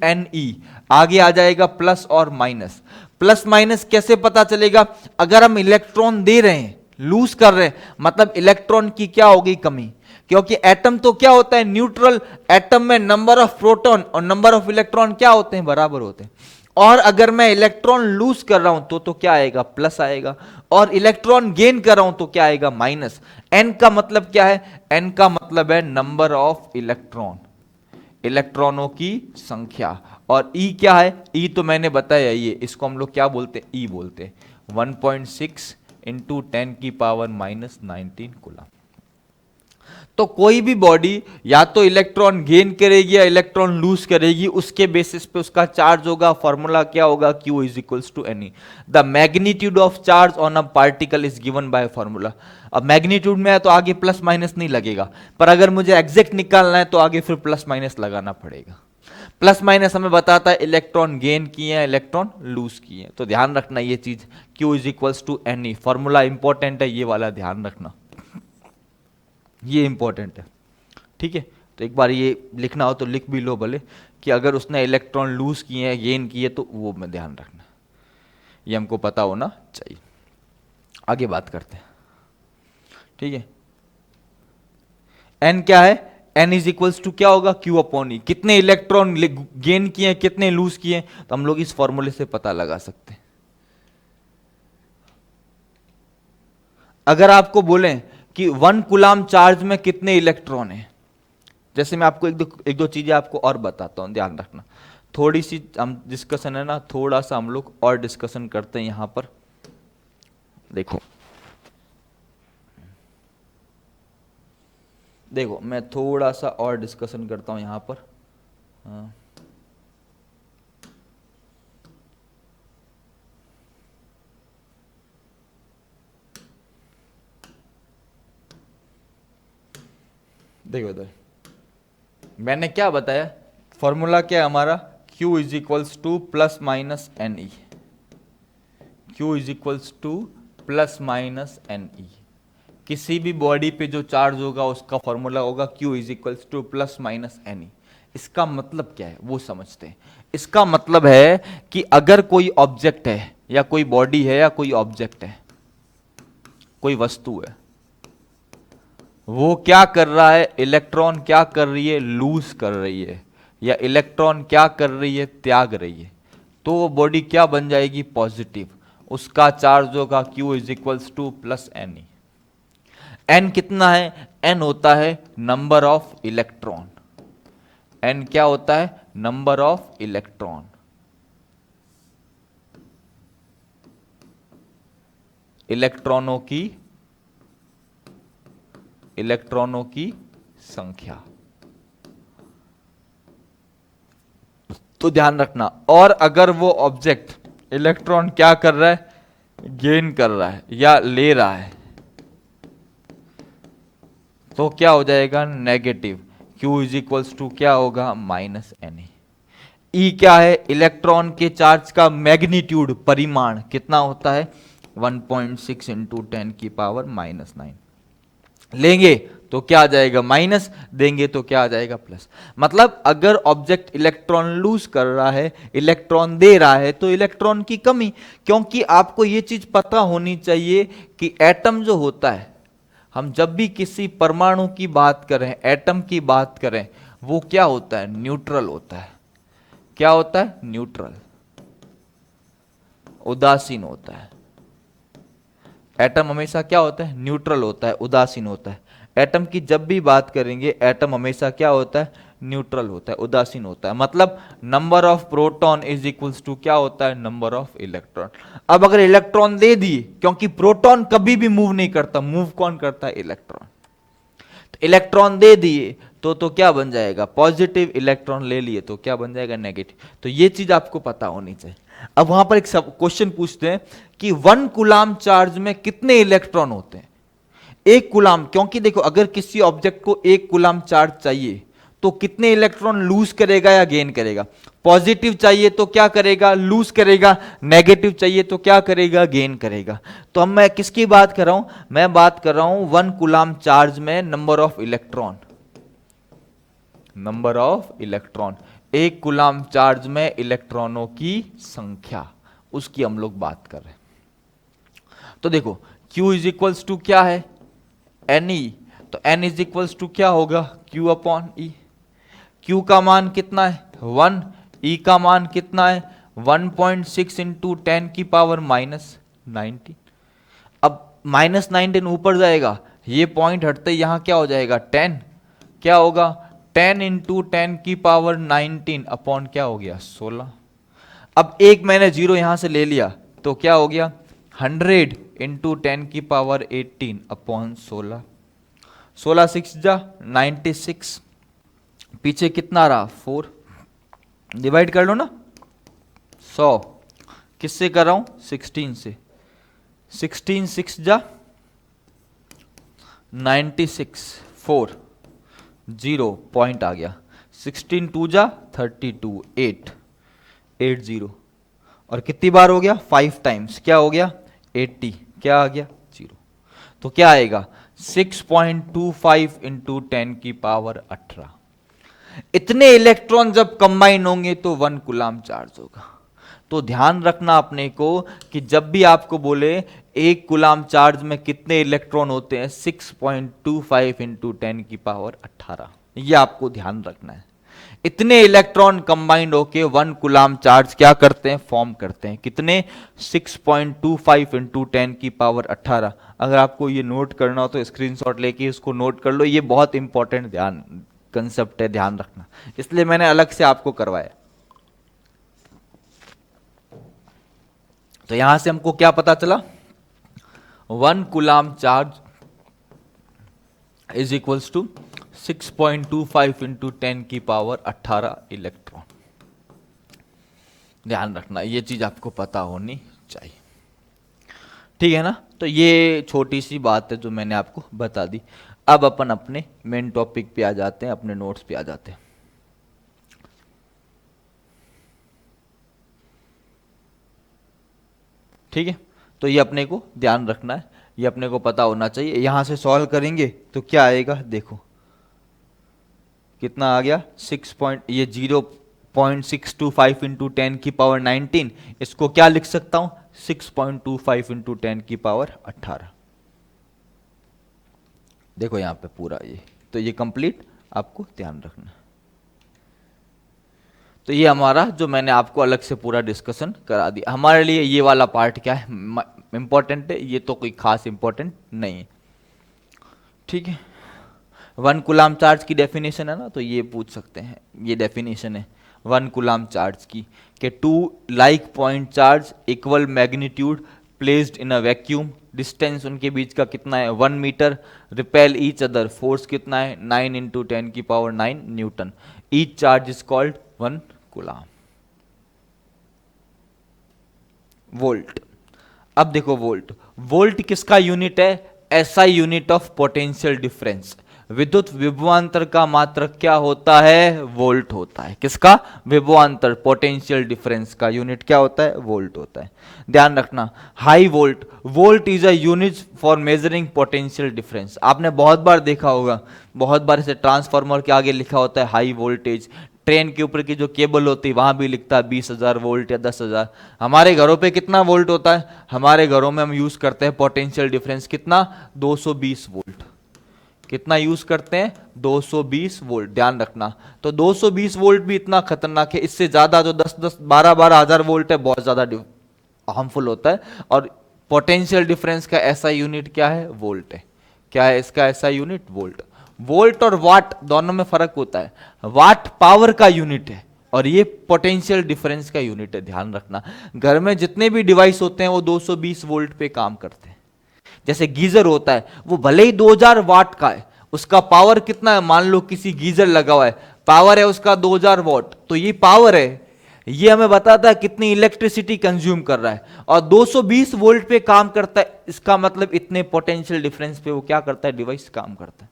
Ne, आगे आ जाएगा प्लस और माइनस। प्लस माइनस कैसे पता चलेगा, अगर हम इलेक्ट्रॉन दे रहे हैं, लूज कर रहे हैं, मतलब इलेक्ट्रॉन की क्या होगी, कमी, क्योंकि एटम तो क्या होता है, न्यूट्रल, एटम में नंबर ऑफ प्रोटॉन और नंबर ऑफ इलेक्ट्रॉन क्या होते हैं, बराबर होते हैं। और अगर मैं इलेक्ट्रॉन लूज कर रहा हूं तो क्या आएगा, प्लस आएगा, और इलेक्ट्रॉन गेन कर रहा हूं तो क्या आएगा, माइनस। एन का मतलब क्या है, एन का मतलब है नंबर ऑफ इलेक्ट्रॉन, इलेक्ट्रॉनों की संख्या। और ई क्या है, ई तो मैंने बताया, ये इसको हम लोग क्या बोलते हैं, ई बोलते हैं, 1.6 × 10⁻⁻19 कूलम। तो कोई भी बॉडी या तो इलेक्ट्रॉन गेन करेगी या इलेक्ट्रॉन लूज करेगी, उसके बेसिस पे उसका चार्ज होगा। फॉर्मूला क्या होगा, Q = Ne। The magnitude of charge on a particle is given by formula. अब मैग्नीट्यूड में है तो आगे प्लस माइनस नहीं लगेगा, पर अगर मुझे एग्जैक्ट निकालना है तो आगे फिर प्लस माइनस लगाना पड़ेगा। प्लस माइनस हमें बताता है इलेक्ट्रॉन गेन किए हैं, इलेक्ट्रॉन लूज किए हैं। तो ध्यान रखना ये चीज, Q = Ne, फॉर्मूला इंपॉर्टेंट है, ये वाला ध्यान रखना, ये इंपॉर्टेंट है, ठीक है। तो एक बार ये लिखना हो तो लिख भी लो भले, कि अगर उसने इलेक्ट्रॉन लूज किए हैं, गेन किए, तो वो में ध्यान रखना, ये हमको पता होना चाहिए। आगे बात करते हैं, ठीक है। एन क्या है, एन = क्या होगा, Q/E। कितने इलेक्ट्रॉन गेन किए हैं, कितने लूज किए हैं, तो हम लोग इस फॉर्मूले से पता लगा सकते हैं। अगर आपको बोलें कि 1 कूलाम चार्ज में कितने इलेक्ट्रॉन हैं, जैसे मैं आपको एक दो चीजें आपको और बताता हूं, ध्यान रखना। थोड़ी सी हम डिस्कशन है ना, थोड़ा सा हम लोग और डिस्कशन करते हैं यहां पर। देखो देखो मैं थोड़ा सा और डिस्कशन करता हूं यहां पर। हाँ। देखो इधर मैंने क्या बताया, फॉर्मूला क्या है हमारा, Q is equals to plus minus n e. Q is equals to plus minus n e. किसी भी बॉडी पे जो चार्ज होगा उसका फॉर्मूला होगा Q is equals to plus minus n e. इसका मतलब क्या है वो समझते हैं। इसका मतलब है कि अगर कोई ऑब्जेक्ट है या कोई बॉडी है या कोई ऑब्जेक्ट है, कोई वस्तु है, वो क्या कर रहा है, इलेक्ट्रॉन क्या कर रही है, लूज कर रही है, या इलेक्ट्रॉन क्या कर रही है, त्याग रही है, तो वो बॉडी क्या बन जाएगी, पॉजिटिव। उसका चार्ज होगा Q is equals to plus n e. N कितना है, एन होता है नंबर ऑफ इलेक्ट्रॉन। एन क्या होता है, नंबर ऑफ इलेक्ट्रॉन। इलेक्ट्रॉनों की संख्या। तो ध्यान रखना, और अगर वो ऑब्जेक्ट इलेक्ट्रॉन क्या कर रहा है, गेन कर रहा है या ले रहा है, तो क्या हो जाएगा, negative. Q is equals to क्या होगा, माइनस एन ई। ई क्या है, इलेक्ट्रॉन के चार्ज का मैग्नीट्यूड, परिमाण कितना होता है, 1.6 इंटू 10 की पावर माइनस 9। लेंगे तो क्या आ जाएगा, माइनस, देंगे तो क्या आ जाएगा, प्लस। मतलब अगर ऑब्जेक्ट इलेक्ट्रॉन लूज कर रहा है, इलेक्ट्रॉन दे रहा है, तो इलेक्ट्रॉन की कमी। क्योंकि आपको यह चीज पता होनी चाहिए कि एटम जो होता है, हम जब भी किसी परमाणु की बात करें, एटम की बात करें, वो क्या होता है, न्यूट्रल होता है। क्या होता है, न्यूट्रल, उदासीन होता है। एटम हमेशा क्या होता है, न्यूट्रल होता है, उदासीन होता है। एटम की जब भी बात करेंगे, एटम हमेशा क्या होता है, न्यूट्रल होता है, उदासीन होता है। मतलब number of proton is equals to क्या होता है, नंबर ऑफ इलेक्ट्रॉन। अब अगर इलेक्ट्रॉन दे दिए, क्योंकि प्रोटॉन कभी भी मूव नहीं करता, मूव कौन करता है, इलेक्ट्रॉन। तो इलेक्ट्रॉन दे दिए तो क्या बन जाएगा, पॉजिटिव। इलेक्ट्रॉन ले लिए तो क्या बन जाएगा, नेगेटिव। तो ये चीज आपको पता होनी चाहिए। अब वहां पर एक क्वेश्चन पूछते हैं कि 1 कूलाम चार्ज में कितने इलेक्ट्रॉन होते हैं, 1 कूलाम। क्योंकि देखो, अगर किसी ऑब्जेक्ट को 1 कूलाम चार्ज चाहिए तो कितने इलेक्ट्रॉन लूज करेगा या गेन करेगा, पॉजिटिव चाहिए तो क्या करेगा, लूज करेगा, नेगेटिव चाहिए तो क्या करेगा, गेन करेगा। तो अब मैं किसकी बात कर रहा हूं, मैं बात कर रहा हूं 1 कूलाम चार्ज में number of electron. Number of electron, 1 coulomb charge में इलेक्ट्रॉनों की संख्या, उसकी हम लोग बात कर रहे हैं। तो देखो Q इज इक्वल्स टू क्या है, एन ई। तो N इज इक्वल्स टू क्या होगा, Q अपॉन ई। Q का मान कितना है, 1। E का मान कितना है, 1.6 इंटू 10 की पावर माइनस 19। अब माइनस 19 ऊपर जाएगा, ये पॉइंट हटते यहां क्या हो जाएगा, 10। क्या होगा, 10 इंटू 10 की पावर 19 अपॉन क्या हो गया, 16। अब एक मैंने जीरो यहां से ले लिया तो क्या हो गया, 100 इंटू 10 की पावर 18 अपॉन 16। 16 6 जा 96, पीछे कितना रहा, 4। डिवाइड कर लो ना, 100 किससे कर रहा हूं, 16 से। 16 6 जा 96, 4 0 पॉइंट आ गया। 16 2 जा 32, 8 80। और कितनी बार हो गया, 5 टाइम्स, क्या हो गया, 80। क्या आ गया, 0। तो क्या आएगा, 6.25 इंटू 10 की पावर 18। इतने इलेक्ट्रॉन जब कंबाइन होंगे तो 1 कूलाम चार्ज होगा। तो ध्यान रखना अपने को कि जब भी आपको बोले 1 कूलाम चार्ज में कितने इलेक्ट्रॉन होते हैं, 6.25 इंटू 10 की पावर 18। ये आपको ध्यान रखना है। इतने इलेक्ट्रॉन कंबाइंड होके 1 कूलाम चार्ज क्या करते हैं, फॉर्म करते हैं। कितने, 6.25 इंटू 10⁻18। अगर आपको ये नोट करना हो तो स्क्रीनशॉट लेके इसको नोट कर लो, ये बहुत इंपॉर्टेंट ध्यान कंसेप्ट है, ध्यान रखना, इसलिए मैंने अलग से आपको करवाया। तो यहां से हमको क्या पता चला, 1 coulomb charge is equals to 6.25 into 10⁻18 electron. ध्यान रखना, ये चीज आपको पता होनी चाहिए, ठीक है ना। तो ये छोटी सी बात है जो मैंने आपको बता दी। अब अपन अपने मेन टॉपिक पे आ जाते हैं, अपने नोट्स पे आ जाते हैं। ठीक है, तो ये अपने को ध्यान रखना है, ये अपने को पता होना चाहिए। यहां से सॉल्व करेंगे तो क्या आएगा, देखो कितना आ गया, 0.625 इंटू 10⁻19। इसको क्या लिख सकता हूं, 6.25 इंटू 10⁻18। देखो यहां पे पूरा ये, तो ये कंप्लीट आपको ध्यान रखना। तो ये हमारा जो मैंने आपको अलग से पूरा डिस्कशन करा दिया। हमारे लिए ये वाला पार्ट क्या है, इंपॉर्टेंट है, ये तो कोई खास इंपॉर्टेंट नहीं है, ठीक है। 1 कूलाम चार्ज की डेफिनेशन है ना, तो ये पूछ सकते हैं, ये डेफिनेशन है 1 कूलाम चार्ज की, कि 2 like point charge equal magnitude placed in a vacuum, distance उनके बीच का कितना है 1 metre, repel each other, force कितना है 9 into 10⁹ newton, each charge is called 1 coulomb. Volt, अब देखो वोल्ट, वोल्ट किसका यूनिट है, SI unit of potential difference. विद्युत विभवांतर का मात्रक क्या होता है, वोल्ट होता है। किसका, विभवांतर, पोटेंशियल डिफरेंस का यूनिट क्या होता है, वोल्ट होता है। ध्यान रखना, high volt, volt is a unit for measuring potential difference. आपने बहुत बार देखा होगा, बहुत बार इसे ट्रांसफार्मर के आगे लिखा होता है हाई वोल्टेज, ट्रेन के ऊपर की जो केबल होती है वहां भी लिखता है 20,000 वोल्ट या 10,000। हमारे घरों पे कितना वोल्ट होता है, हमारे घरों में हम यूज करते हैं पोटेंशियल डिफरेंस कितना, 220 वोल्ट। कितना यूज करते हैं, 220 वोल्ट। ध्यान रखना, तो 220 वोल्ट भी इतना खतरनाक है, इससे ज्यादा जो 10-10 12-12 हजार वोल्ट है बहुत ज्यादा हार्मफुल होता है। और पोटेंशियल डिफरेंस का ऐसा यूनिट क्या है, वोल्ट है। क्या है इसका ऐसा यूनिट, वोल्ट। वोल्ट और वाट दोनों में फर्क होता है, वाट पावर का यूनिट है और ये पोटेंशियल डिफरेंस का यूनिट है। ध्यान रखना, घर में जितने भी डिवाइस होते हैं वो 220 वोल्ट पे काम करते हैं। जैसे गीजर होता है, वो भले ही 2000 वाट का है, उसका पावर कितना है, मान लो किसी गीजर लगा हुआ है, पावर है उसका 2000 वाट, तो ये पावर है, ये हमें बताता है कितनी इलेक्ट्रिसिटी कंज्यूम कर रहा है, और 220 वोल्ट पे काम करता है, इसका मतलब इतने पोटेंशियल डिफरेंस पे वो क्या करता है, डिवाइस काम करता है।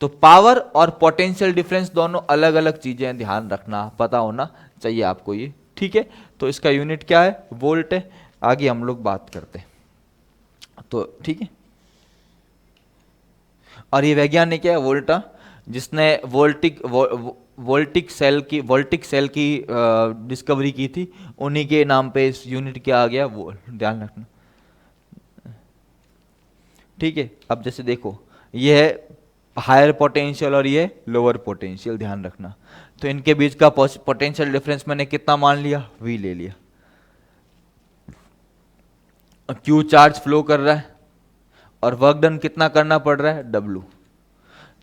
तो पावर और पोटेंशियल डिफरेंस दोनों अलग अलग चीजें हैं, ध्यान रखना, पता होना चाहिए आपको ये, ठीक है। तो इसका यूनिट क्या है, वोल्ट है। आगे हम लोग बात करते हैं, तो ठीक है। और ये वैज्ञानिक है वोल्टा, जिसने वोल्टिक सेल की डिस्कवरी की थी, उन्हीं के नाम पे इस यूनिट क्या आ गया, वोल्ट। ध्यान रखना, ठीक है। अब जैसे देखो, ये है हायर पोटेंशियल और ये लोअर पोटेंशियल, ध्यान रखना। तो इनके बीच का पोटेंशियल डिफरेंस मैंने कितना मान लिया, V ले लिया। Q चार्ज फ्लो कर रहा है और वर्क डन कितना करना पड़ रहा है, W।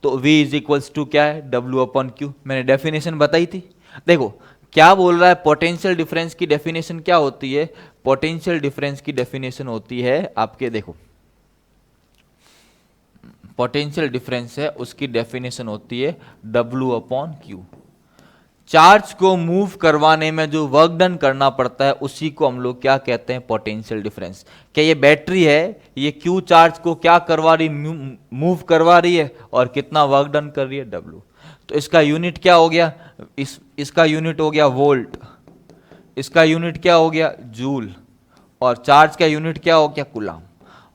तो V इज इक्वल्स टू क्या है, W/Q। मैंने डेफिनेशन बताई थी। देखो क्या बोल रहा है, पोटेंशियल डिफरेंस की डेफिनेशन क्या होती है, पोटेंशियल डिफरेंस की डेफिनेशन होती है आपके, देखो पोटेंशियल डिफरेंस है, उसकी डेफिनेशन होती है W/Q। चार्ज को मूव करवाने में जो वर्क डन करना पड़ता है उसी को हम लोग क्या कहते हैं, पोटेंशियल डिफरेंस। क्या ये बैटरी है, ये Q चार्ज को क्या करवा रही, मूव करवा रही है, और कितना वर्क डन कर रही है, W। तो इसका यूनिट क्या हो गया, इसका यूनिट हो गया वोल्ट, इसका यूनिट क्या हो गया, जूल, और चार्ज का यूनिट क्या हो गया, कूलाम।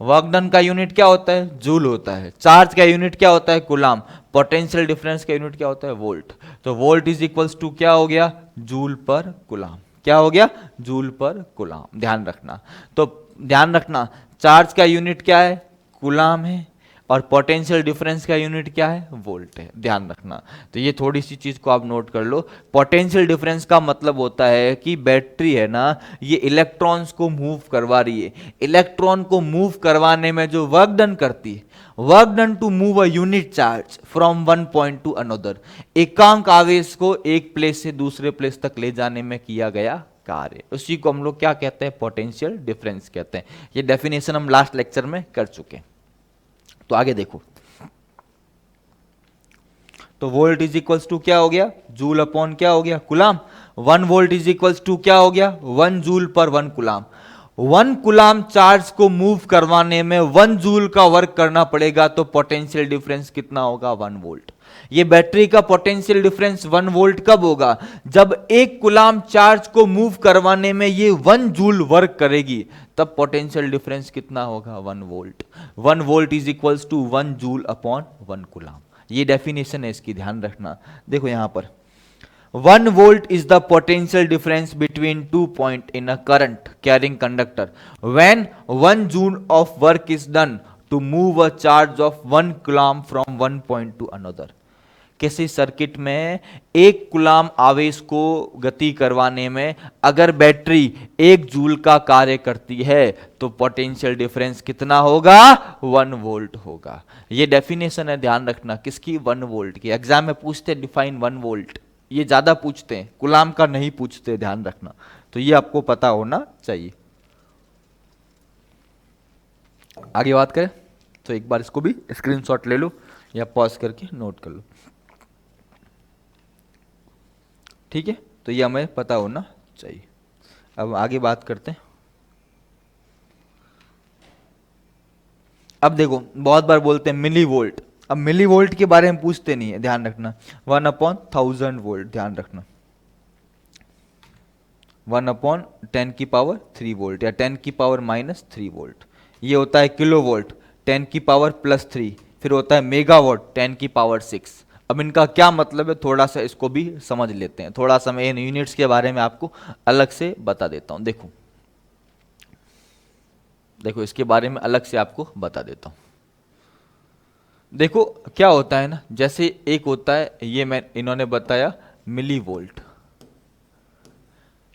वर्क डन का यूनिट क्या होता है, जूल होता है। चार्ज का यूनिट क्या होता है, कूलाम। पोटेंशियल डिफरेंस का यूनिट क्या होता है, वोल्ट। तो वोल्ट इज इक्वल्स टू क्या हो गया, जूल पर कूलाम। क्या हो गया, जूल पर कूलाम। ध्यान रखना, तो ध्यान रखना, चार्ज का यूनिट क्या है, कूलाम है, और पोटेंशियल डिफरेंस का यूनिट क्या है, वोल्ट है, ध्यान रखना। तो ये थोड़ी सी चीज को आप नोट कर लो। पोटेंशियल डिफरेंस का मतलब होता है कि बैटरी है ना, ये इलेक्ट्रॉन्स को मूव करवा रही है। इलेक्ट्रॉन को मूव करवाने में जो वर्क डन करती है, work done to move a unit charge from one point to another, एकांक आवेश को एक प्लेस से दूसरे प्लेस तक ले जाने में किया गया कार्य, उसी को हम लोग क्या कहते हैं, पोटेंशियल डिफरेंस कहते हैं। ये डेफिनेशन हम लास्ट लेक्चर में कर चुके हैं। तो आगे देखो, तो वोल्ट इज इक्वल्स टू क्या हो गया, जूल अपॉन क्या हो गया, coulomb. 1 volt is equals to क्या हो गया, 1 जूल पर 1 कुलाम। 1 कुलाम चार्ज को मूव करवाने में 1 जूल का वर्क करना पड़ेगा, तो पोटेंशियल डिफरेंस कितना होगा, 1 वोल्ट। ये बैटरी का पोटेंशियल डिफरेंस 1 वोल्ट कब होगा, जब 1 कुलाम चार्ज को मूव करवाने में ये 1 जूल वर्क करेगी, तब पोटेंशियल डिफरेंस कितना होगा, 1 volt. 1 volt is equals to 1 joule upon 1 coulomb. ये डेफिनेशन है इसकी, ध्यान रखना। देखो यहां पर 1 volt is the potential difference between 2 points in a current carrying conductor when 1 joule of work is done to move a charge of 1 coulomb from one point to another। किसी circuit में 1 कुलाम आवेश को गति करवाने में अगर बैटरी 1 जूल का कार्य करती है, तो पोटेंशियल डिफरेंस कितना होगा, 1 वोल्ट होगा। ये डेफिनेशन है, ध्यान रखना, किसकी, 1 वोल्ट की। एग्जाम में पूछते डिफाइन 1 वोल्ट, ये ज्यादा पूछते हैं, कुलाम का नहीं पूछते, ध्यान रखना। तो ये आपको पता होना चाहिए। आगे बात करें तो एक बार इसको भी स्क्रीनशॉट ले लो या पॉज करके नोट कर लो, ठीक है। तो ये हमें पता होना चाहिए। अब आगे बात करते हैं। अब देखो बहुत बार बोलते हैं मिली वोल्ट, अब मिली वोल्ट के बारे में पूछते नहीं है, ध्यान रखना। 1/1000 वोल्ट, ध्यान रखना। 1/10³ वोल्ट या 10⁻³ वोल्ट। ये होता है किलो वोल्ट 10⁻+3, फिर होता है मेगावाट 10⁻6। अब इनका क्या मतलब है, थोड़ा सा इसको भी समझ लेते हैं। थोड़ा सा मैं इन यूनिट्स के बारे में आपको अलग से बता देता हूं। देखो देखो इसके बारे में अलग से आपको बता देता हूं। देखो क्या होता है ना, जैसे एक होता है, ये मैं इन्होंने बताया मिली वोल्ट,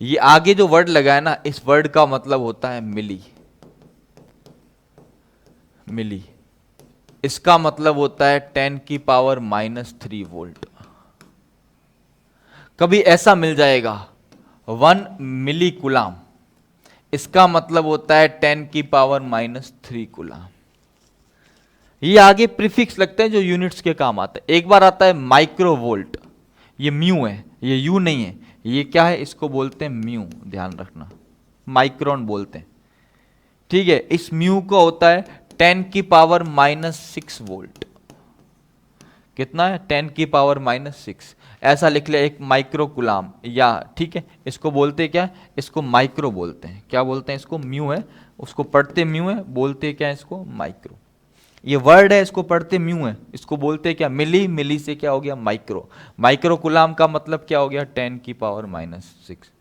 ये आगे जो वर्ड लगा है ना, इस वर्ड का मतलब होता है मिली। मिली इसका मतलब होता है 10⁻³ वोल्ट। कभी ऐसा मिल जाएगा 1 मिली कुलाम, इसका मतलब होता है 10⁻³ कुलाम। ये आगे प्रीफिक्स लगते हैं जो यूनिट्स के काम आता है। एक बार आता है माइक्रो वोल्ट, ये म्यू है, ये यू नहीं है, ये क्या है, इसको बोलते हैं म्यू, ध्यान रखना, माइक्रोन बोलते हैं, ठीक है। इस म्यू को होता है 10⁻⁻6 वोल्ट। कितना है, 10⁻⁻6, ऐसा लिख ले, एक माइक्रो कुलाम, या ठीक है, इसको बोलते क्या है, इसको माइक्रो बोलते हैं। क्या बोलते हैं इसको, म्यू है, उसको पढ़ते म्यू है, बोलते क्या है इसको, माइक्रो। ये वर्ड है, इसको पढ़ते म्यू है, इसको बोलते क्या, मिली। मिली से क्या हो गया, माइक्रो। माइक्रो कुलाम का मतलब क्या हो गया, 10⁻⁻6।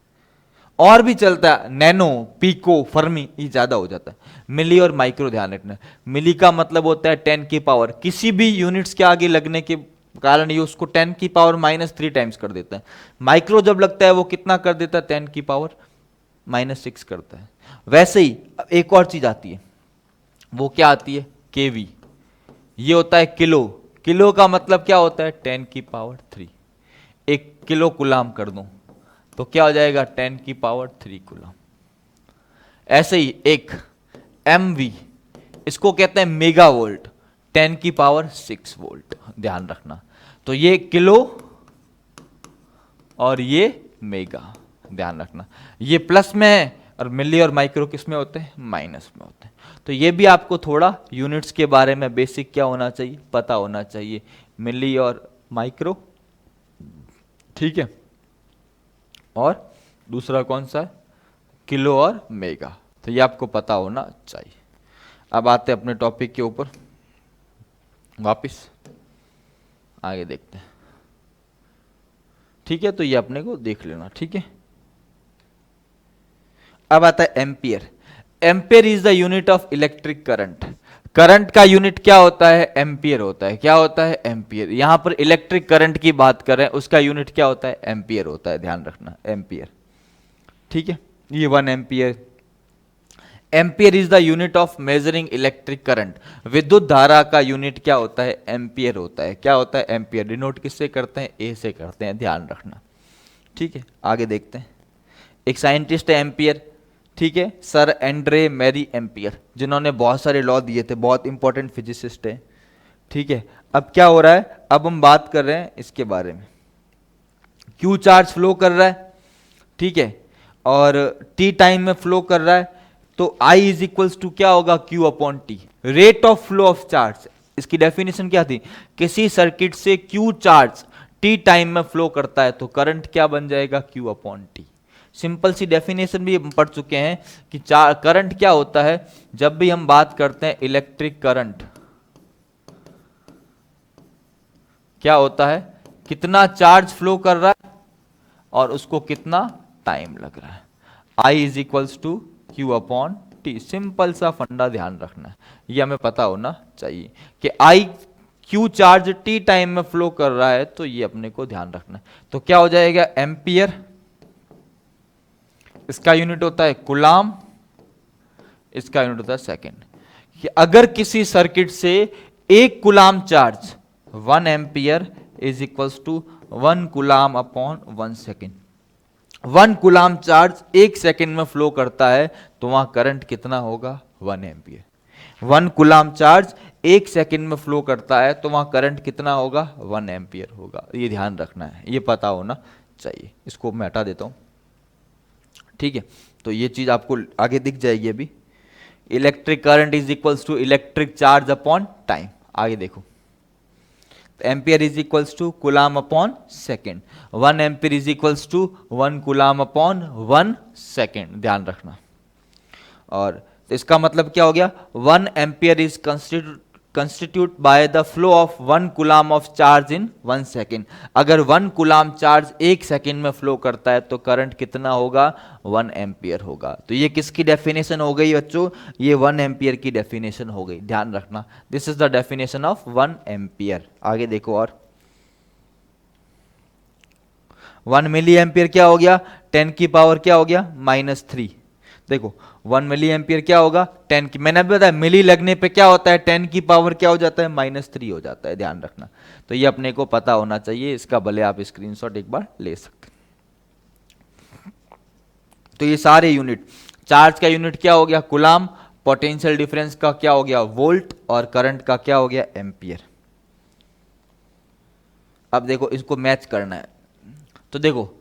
और भी चलता है, नैनो, पीको, फर्मी, ये ज्यादा हो जाता है। मिली और माइक्रो ध्यान रखना। मिली का मतलब होता है 10 की पावर, किसी भी यूनिट्स के आगे लगने के कारण ये उसको 10⁻³ टाइम्स कर देता है। माइक्रो जब लगता है वो कितना कर देता है, 10⁻⁻6 करता है। वैसे ही एक और चीज आती है, वो क्या आती है, केवी। ये होता है किलो। किलो का मतलब क्या होता है, 10⁻3। 1 किलो कुलाम कर दूं तो क्या हो जाएगा, 10⁻3 कुलाम। ऐसे ही एक MV, इसको कहते हैं मेगा वोल्ट, 10⁻6 वोल्ट, ध्यान रखना। तो ये किलो और ये मेगा, ध्यान रखना। ये प्लस में है और मिली और माइक्रो किस में होते हैं, माइनस में होते हैं। तो ये भी आपको थोड़ा यूनिट्स के बारे में बेसिक क्या होना चाहिए, पता होना चाहिए, मिली और माइक्रो, ठीक है। और दूसरा कौन सा है, किलो और मेगा। तो ये आपको पता होना चाहिए। अब आते हैं अपने टॉपिक के ऊपर वापस, आगे देखते हैं, ठीक है। तो ये अपने को देख लेना, ठीक है। अब आता है ampere. Ampere is the unit of electric current. Current का यूनिट क्या होता है? एम्पियर होता है। क्या होता है? एम्पियर। यहां पर इलेक्ट्रिक करंट की बात करें, उसका यूनिट क्या होता है? एम्पियर होता है, ध्यान रखना, एम्पियर। ठीक है, ये 1 ampere. Ampere is the unit of measuring electric current. विद्युत धारा का यूनिट क्या होता है? एम्पियर होता है। क्या होता है? एम्पियर। डिनोट किससे करते हैं? ए से करते हैं, ध्यान रखना। ठीक है, आगे देखते हैं। एक साइंटिस्ट है एम्पियर, ठीक है, सर एंड्रे मैरी एम्पियर, जिन्होंने बहुत सारे लॉ दिए थे, बहुत इंपॉर्टेंट फिजिसिस्ट है। ठीक है, अब क्या हो रहा है? अब हम बात कर रहे हैं इसके बारे में। क्यू चार्ज फ्लो कर रहा है, ठीक है, और टी टाइम में फ्लो कर रहा है, तो आई इज इक्वल्स टू क्या होगा? Q upon T, rate of flow of charge. इसकी डेफिनेशन क्या थी? किसी सर्किट से क्यू चार्ज टी टाइम में फ्लो करता है तो करंट क्या बन जाएगा? Q upon T. सिंपल सी डेफिनेशन भी हम पढ़ चुके हैं कि करंट क्या होता है। जब भी हम बात करते हैं इलेक्ट्रिक करंट, क्या होता है? कितना चार्ज फ्लो कर रहा है और उसको कितना टाइम लग रहा है। I is equals to Q upon T. Simple सा फंडा ध्यान रखना है, ये हमें पता होना चाहिए कि I Q charge T time में फ्लो कर रहा है, तो ये अपने को ध्यान रखना है। तो क्या हो जाएगा? एम्पियर, इसका यूनिट होता है कूलाम, इसका यूनिट होता है सेकेंड। कि अगर किसी सर्किट से एक coulomb charge 1 ampere is equals to 1 coulomb upon 1 second. 1 coulomb charge 1 second में फ्लो करता है तो वहां करंट कितना होगा? 1 एम्पियर। 1 कूलाम चार्ज 1 सेकेंड में फ्लो करता है तो वहां करंट कितना होगा? 1 एम्पियर होगा। ये ध्यान रखना है, ये पता होना चाहिए। इसको मैं हटा देता हूं, ठीक है, तो ये चीज आपको आगे दिख जाएगी अभी। Electric current is equals to electric charge upon time. आगे देखो, ampere is equals to coulomb upon second. 1 ampere is equals to 1 coulomb upon 1 second, ध्यान रखना। और इसका मतलब क्या हो गया? 1 ampere is constitute by the flow of 1 coulomb of charge in 1 second. अगर 1 कूलाम चार्ज 1 सेकेंड में फ्लो करता है तो करंट कितना होगा? 1 एम्पियर होगा। तो ये किसकी डेफिनेशन हो गई बच्चों? ये 1 एम्पियर की डेफिनेशन हो गई, ध्यान रखना। This is the definition of 1 ampere. आगे देखो, और 1 मिली एम्पियर क्या हो गया? 10 की पावर क्या हो गया? -3। देखो 1 मिली एम्पियर क्या होगा? 10 की, मैंने अभी बताया मिली लगने पे क्या होता है? 10 की पावर क्या हो जाता है? -3 हो जाता है, ध्यान रखना। तो ये अपने को पता होना चाहिए, इसका भले आप स्क्रीनशॉट एक बार ले सकते हैं। तो ये सारे यूनिट, चार्ज का यूनिट क्या हो गया? कूलाम, पोटेंशियल डिफरेंस का क्या हो गया? वोल्ट, और करंट का क्या हो गया? एम्पियर। अब देखो इसको मैच करना है, तो देखो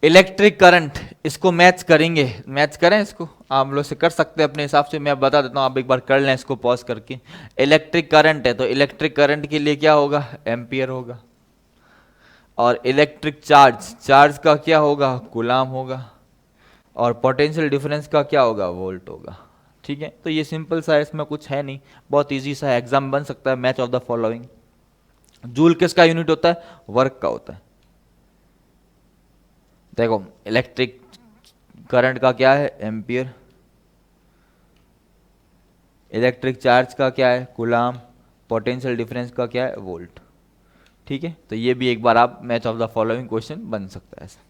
इलेक्ट्रिक करंट, इसको मैच करेंगे। मैच करें इसको, आप लोग से कर सकते हैं अपने हिसाब से, मैं बता देता हूं, आप एक बार कर लें इसको पॉज करके। इलेक्ट्रिक करंट है तो इलेक्ट्रिक करंट के लिए क्या होगा? एम्पियर होगा। और इलेक्ट्रिक चार्ज, चार्ज का क्या होगा? कूलाम होगा। और पोटेंशियल डिफरेंस का क्या होगा? वोल्ट होगा। ठीक है, तो ये सिंपल सा है, इसमें कुछ है नहीं, बहुत ईजी सा है, एग्जाम बन सकता है। Match of the following. Joule किसका यूनिट होता है? वर्क का होता है। देखो इलेक्ट्रिक करंट का क्या है? एम्पियर। इलेक्ट्रिक चार्ज का क्या है? कूलाम। पोटेंशियल डिफरेंस का क्या है? वोल्ट। ठीक है, तो ये भी एक बार आप match of the following question बन सकता है ऐसा।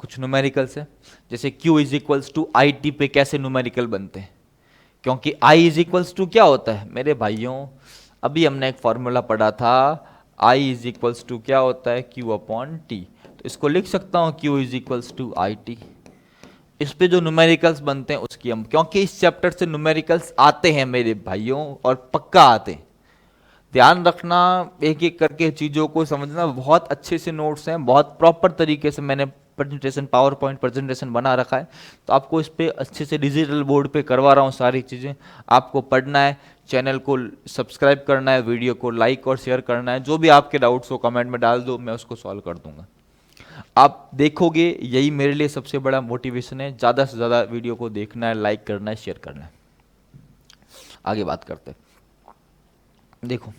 कुछ न्यूमेरिकल्स है, जैसे Q is equals to I T पे कैसे न्यूमेरिकल बनते हैं? क्योंकि I इज इक्वल्स टू क्या होता है मेरे भाइयों? अभी हमने एक फॉर्मूला पढ़ा था, I इज इक्वल्स टू क्या होता है? Q upon T. तो इसको लिख सकता हूँ Q is equals to I T. इस पे जो न्यूमेरिकल्स बनते हैं उसकी हम, क्योंकि इस चैप्टर से न्यूमेरिकल्स आते हैं मेरे भाइयों, और पक्का आते हैं, ध्यान रखना। एक एक करके चीज़ों को समझना, बहुत अच्छे से नोट्स हैं, बहुत प्रॉपर तरीके से मैंने प्रेजेंटेशन, पावर पॉइंट प्रेजेंटेशन बना रखा है। तो आपको इस पे अच्छे से डिजिटल बोर्ड पे करवा रहा हूँ सारी चीज़ें। आपको पढ़ना है, चैनल को सब्सक्राइब करना है, वीडियो को लाइक और शेयर करना है। जो भी आपके डाउट्स हो कमेंट में डाल दो, मैं उसको सॉल्व कर दूंगा। आप देखोगे, यही मेरे लिए सबसे बड़ा मोटिवेशन है। ज़्यादा से ज़्यादा वीडियो को देखना है, लाइक करना है, शेयर करना है। आगे बात करते हैं। देखो,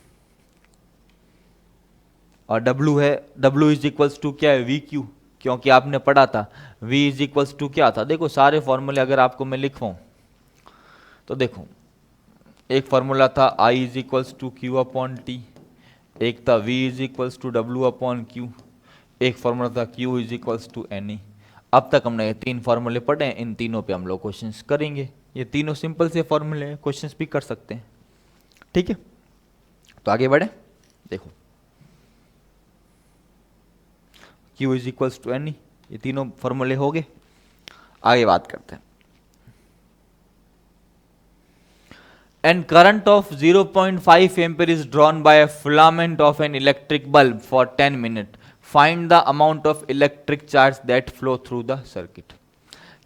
और W है, W इज इक्वल्स टू क्या है? वी क्यू, क्योंकि आपने पढ़ा था V इज इक्वल्स टू क्या था? देखो सारे फॉर्मूले अगर आपको मैं लिखवाऊं, तो देखो, एक फॉर्मूला था I is equals to Q upon T, एक था V is equals to W upon Q, एक फॉर्मूला था Q is equals to n e. अब तक हमने ये 3 फॉर्मूले पढ़े हैं, इन तीनों पे हम लोग क्वेश्चंस करेंगे। ये तीनों सिंपल से फॉर्मूले हैं, क्वेश्चंस भी कर सकते हैं। ठीक है, तो आगे बढ़े। देखो Q is equals to n e, ये तीनों फॉर्मूले हो गए। आगे बात करते हैं। And current of 0.5 ampere is drawn by a filament of an electric bulb for 10 minutes. Find the amount of electric charge that flow through the circuit.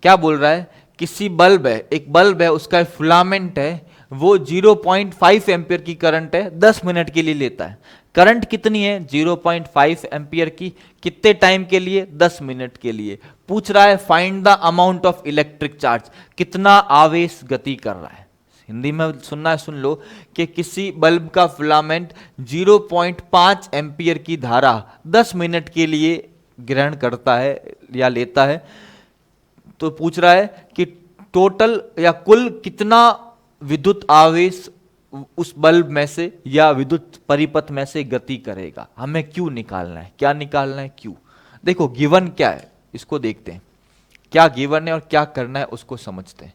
क्या बोल रहा है, किसी बल्ब है, एक बल्ब है, उसका फिलामेंट है, वो 0.5 एम्पियर की करंट है, 10 मिनट के लिए लेता है। करंट कितनी है, 0.5 एम्पियर की, कितने टाइम के लिए, 10 मिनट के लिए। पूछ रहा है find the amount of electric charge, कितना आवेश गति कर रहा है। हिंदी में सुनना है, सुन लो कि किसी बल्ब का फिलामेंट 0.5 एम्पियर की धारा 10 मिनट के लिए ग्रहण करता है या लेता है। तो पूछ रहा है कि टोटल या कुल कितना विद्युत आवेश उस बल्ब में से या विद्युत परिपथ में से गति करेगा। हमें क्यू निकालना है। क्या निकालना है, क्यू। देखो गिवन क्या है, इसको देखते हैं, क्या गिवन है और क्या करना है उसको समझते हैं।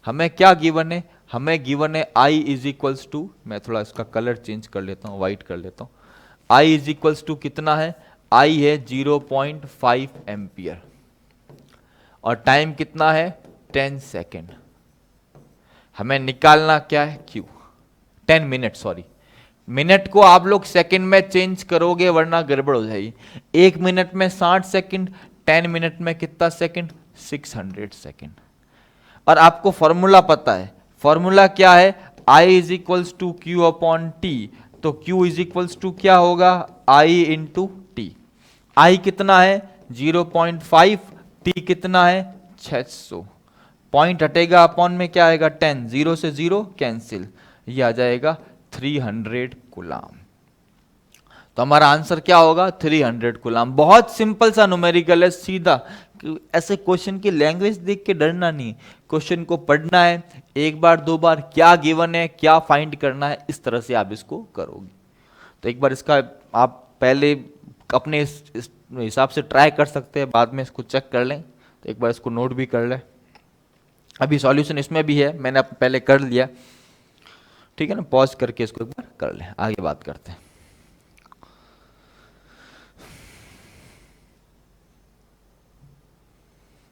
हमें क्या गिवन है, हमें गिवन है I इज इक्वल्स टू, मैं थोड़ा इसका कलर चेंज कर लेता हूँ, व्हाइट कर लेता हूँ। I इज इक्वल्स टू कितना है, I है 0.5 एम्पियर और टाइम कितना है 10 सेकेंड। हमें निकालना क्या है, Q। 10 मिनट, सॉरी, मिनट को आप लोग सेकंड में चेंज करोगे वरना गड़बड़ हो जाएगी। 1 मिनट में 60 सेकंड, 10 मिनट में कितना सेकंड, 600 सेकंड। और आपको फॉर्मूला पता है, फॉर्मूला क्या है, I is equals to Q upon T. तो Q इज इक्वल्स टू क्या होगा, I इंटू टी। I कितना है 0.5, T कितना है 600। पॉइंट हटेगा, अपॉन में क्या आएगा 10, 0 से 0 कैंसिल, ये आ जाएगा 300 कूलाम। तो हमारा आंसर क्या होगा, 300 कूलाम। बहुत सिंपल सा न्यूमेरिकल है, सीधा। ऐसे क्वेश्चन की लैंग्वेज देख के डरना नहीं, क्वेश्चन को पढ़ना है, एक बार 2 बार क्या गिवन है, क्या फाइंड करना है, इस तरह से आप इसको करोगे। तो एक बार इसका आप पहले अपने इस हिसाब से ट्राई कर सकते हैं, बाद में इसको चेक कर लें। तो एक बार इसको नोट भी कर लें। अभी सॉल्यूशन इसमें भी है, मैंने पहले कर लिया, ठीक है ना। पॉज करके इसको एक बार कर लें, आगे बात करते हैं।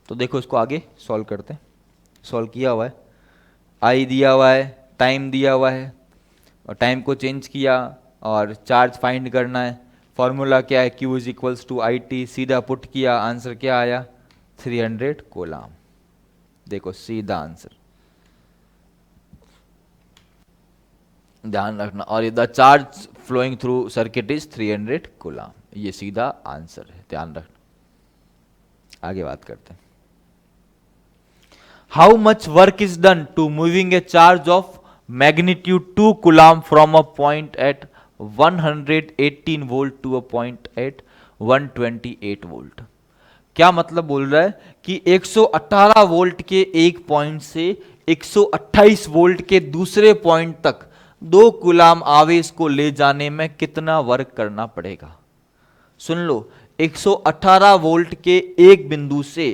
तो देखो इसको आगे सॉल्व करते हैं। सॉल्व किया हुआ है, आई दिया हुआ है, टाइम दिया हुआ है और टाइम को चेंज किया और चार्ज फाइंड करना है। फॉर्मूला क्या है, Q is equals to I T. सीधा पुट किया, आंसर क्या आया 300 कूलाम। देखो सीधा आंसर, ध्यान रखना। और the charge flowing through circuit is 300 coulomb, ये सीधा आंसर है, ध्यान रखना। आगे बात करते हैं। How much work is done to moving a charge of magnitude 2 coulomb from a point at 118 volt to a point at 128 volt? क्या मतलब बोल रहा है कि 118 वोल्ट के एक पॉइंट से 128 वोल्ट के दूसरे पॉइंट तक 2 कूलाम आवेश को ले जाने में कितना वर्क करना पड़ेगा। सुन लो, 118 वोल्ट के एक बिंदु से